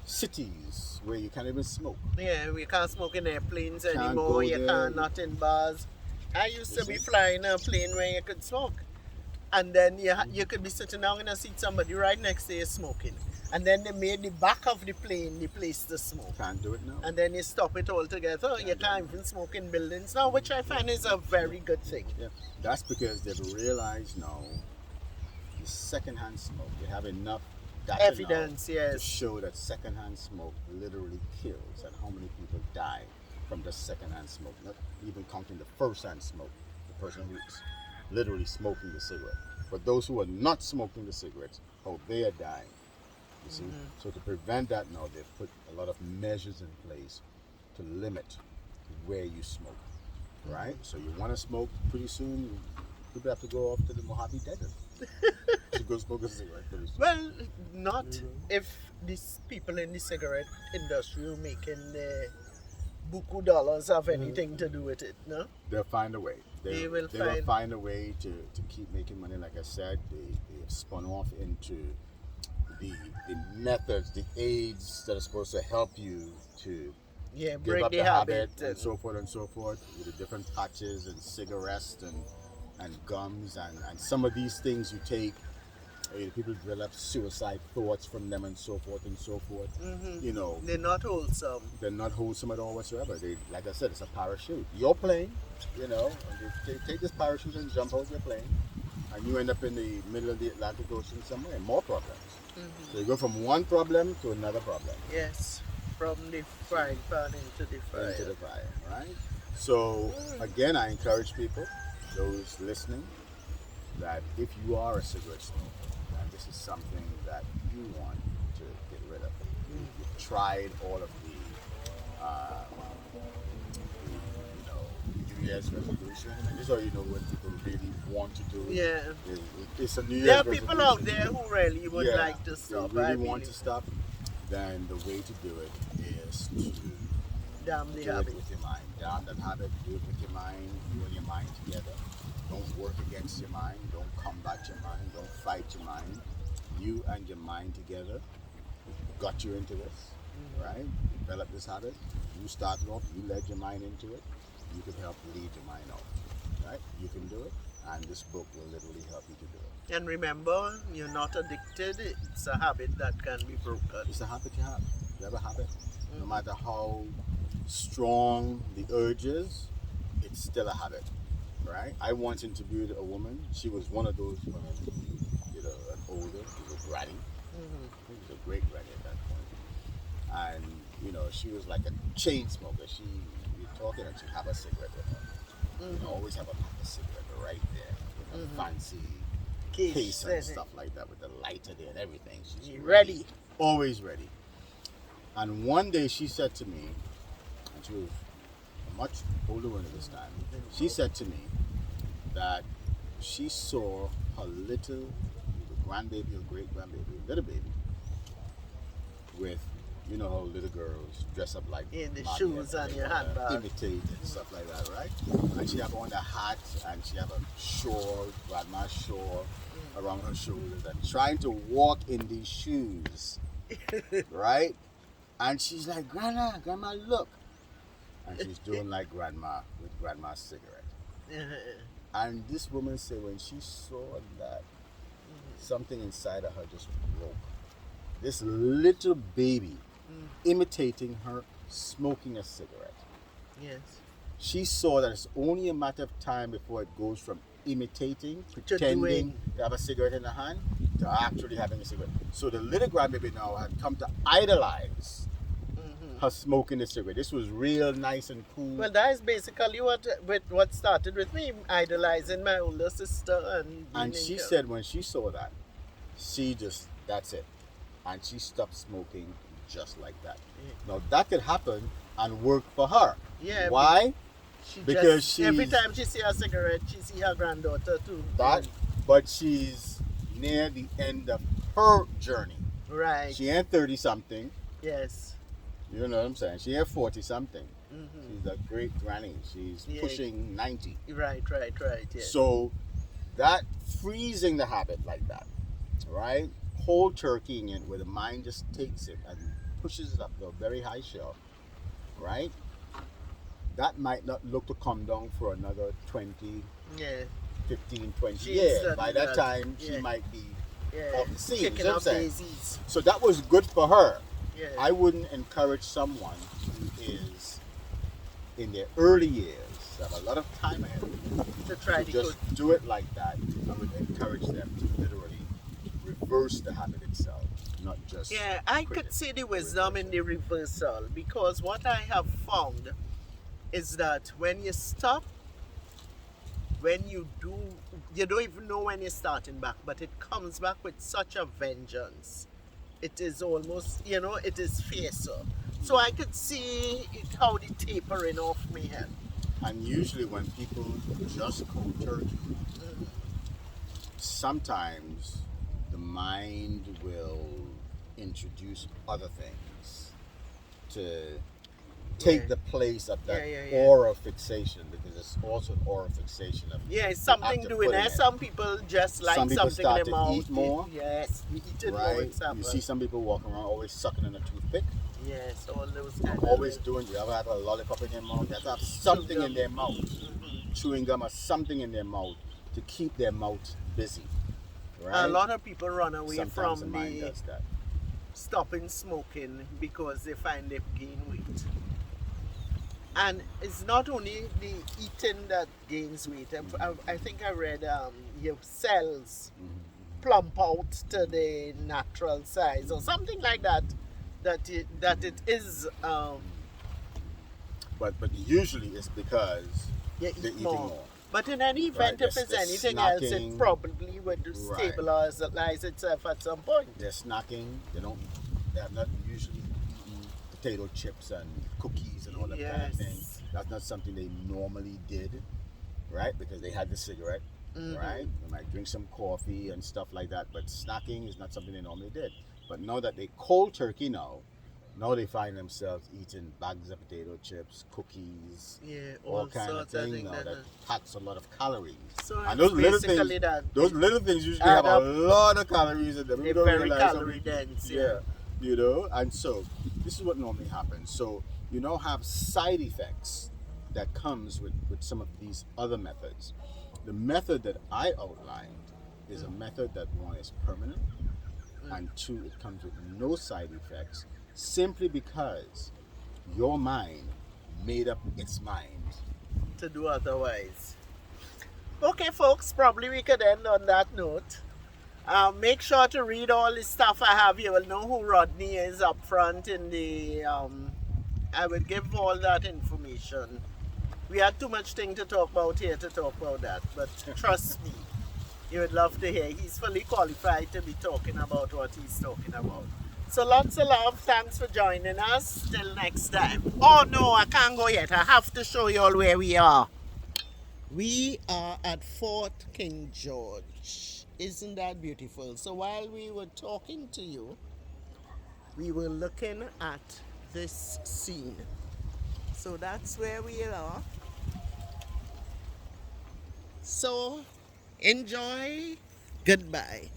cities where you can't even smoke. Yeah, we can't smoke in airplanes Can't anymore. go You there. can't, not in bars. I used You to be see? flying a plane where you could smoke. And then you could be sitting down in a seat, somebody right next to you smoking. And then they made the back of the plane the place to smoke. Can't do it now. And then you stop it altogether. You can't even smoke in buildings now, which I find is a very good thing. Yeah, that's because they've realized now the secondhand smoke. They have enough data Evidence, now yes. to show that secondhand smoke literally kills, and how many people die from the secondhand smoke. Not even counting the first-hand smoke, the person who's literally smoking the cigarette. But those who are not smoking the cigarettes, how they are dying. You see? So to prevent that now, they've put a lot of measures in place to limit where you smoke. Right? So you want to smoke, pretty soon people have to go off to the Mojave Desert to go smoke a cigarette pretty soon. Well, not if these people in the cigarette industry who making the buku dollars have anything to do with it, no? They'll find a way. They will find a way to keep making money. Like I said, they've spun off into the methods, the aids that are supposed to help you to Yeah, give break up the the habit. and so forth, with the different patches and cigarettes and gums and some of these things you take. People develop suicide thoughts from them and so forth and so forth. They're not wholesome. They're not wholesome at all whatsoever. They, like I said, it's a parachute. You're playing, and you take this parachute and jump out your plane, and you end up in the middle of the Atlantic Ocean somewhere. More problems. So you go from one problem to another problem. Yes, from the frying pan into the fire. Into the fire, right? So again, I encourage people, those listening, that if you are a cigarette smoker and this is something that you want to get rid of, you've tried all of the New Year's resolution. This is how you know what people really want to do. Yeah. It's a New Year's There are resolution. people out there who really would like to stop. They I really want believe. to stop. Then the way to do it is to Damn the do it habit. with your mind. Damn that habit. Do it with your mind. You and your mind together. Don't work against your mind. Don't combat your mind. Don't fight your mind. You and your mind together got you into this, right? Develop this habit. You started off. You led your mind into it. You can help lead your mind out, right? You can do it, and this book will literally help you to do it. And remember, you're not addicted. It's a habit that can be broken. It's a habit you have. You have a habit. No matter how strong the urge is, it's still a habit, right? I once interviewed a woman. She was one of those women, an older, she was a granny. She was a great granny at that point. And, she was like a chain smoker. You're talking and she'd have a cigarette with her. Always have a pack of cigarette right there, with a fancy case and stuff like that, with the lighter there and everything. She's ready. Always ready. And one day she said to me, and she was a much older woman at this time, she said to me that she saw her little grandbaby or great grandbaby, little baby, with, how little girls dress up like In the Marty shoes and your handbag. imitate and stuff like that, right? And she have on a hat and she have a shawl, grandma's shawl around her shoulders, and trying to walk in these shoes, right? And she's like, Grandma, look. And she's doing like grandma with grandma's cigarette. And this woman said when she saw that, something inside of her just broke. This little baby imitating her smoking a cigarette. Yes. she saw that it's only a matter of time before it goes from imitating, To pretending doing. to have a cigarette in the hand, to actually having a cigarette. So the little grandbaby now had come to idolize her smoking the cigarette. This was real nice and cool. Well, that is basically what started with me idolizing my older sister And she said when she saw that, that's it. And she stopped smoking just like that. Yeah. Now that could happen and work for her. Yeah. Why? Because every time she see a cigarette, she see her granddaughter too. But she's near the end of her journey. Right. She ain't 30 something. Yes. You know what I'm saying? She ain't 40 something. She's a great granny. She's pushing 90. Right, yes. So that freezing the habit like that, right? Cold turkeying it where the mind just takes it and pushes it up to a very high shelf, right? That might not look to come down for another 20, 15, 20 years. By that time, she might be off the scene. You know what I'm saying? Daisies. So that was good for her. Yeah. I wouldn't encourage someone who is in their early years, have a lot of time ahead of them, to try to just do it like that. I would encourage them to literally reverse the habit itself, not just. Yeah, I could see the wisdom in the reversal, because what I have found is that when you stop, when you do, you don't even know when you're starting back, but it comes back with such a vengeance. It is almost, it is fiercer. So I could see how the tapering off may help. And usually when people just cold turkey, sometimes the mind will introduce other things to take the place of that aura fixation, because it's also an aura fixation of it's something doing there. Some people just like something start in their mouth. Eat more. Yes, we eat it right? more. You see some people walking around always sucking on a toothpick. Yes, all those kind always doing. You ever have a lollipop in their mouth? They have something in their mouth, chewing gum or something in their mouth to keep their mouth busy. Right? A lot of people run away Sometimes from the does that. Stopping smoking because they find they gain weight. And it's not only the eating that gains weight. I think I read your cells plump out to the natural size or something like that. That it is. But usually it's because you they're eat eating more. more. But in any event, if it's anything else, it probably would stabilize itself at some point. They're snacking. They have not usually eaten potato chips and cookies and all that kind of thing. That's not something they normally did, right? Because they had the cigarette, right? They might drink some coffee and stuff like that. But snacking is not something they normally did. But now that they cold turkey now they find themselves eating bags of potato chips, cookies, all kind of things now that packs a lot of calories. So and those little things usually have a lot of calories in them. They're very calorie dense. And so this is what normally happens. So you now have side effects that comes with some of these other methods. The method that I outlined is a method that, one, is permanent, and two, it comes with no side effects, simply because your mind made up its mind to do otherwise. Okay, folks, probably we could end on that note. Make sure to read all the stuff I have. You will know who Rodney is up front in the... I will give all that information. We had too much thing to talk about here to talk about that, but trust me, you would love to hear. He's fully qualified to be talking about what he's talking about. So lots of love. Thanks for joining us. Till next time. Oh no, I can't go yet. I have to show you all where we are. We are at Fort King George. Isn't that beautiful? So while we were talking to you, we were looking at this scene. So that's where we are. So enjoy. Goodbye.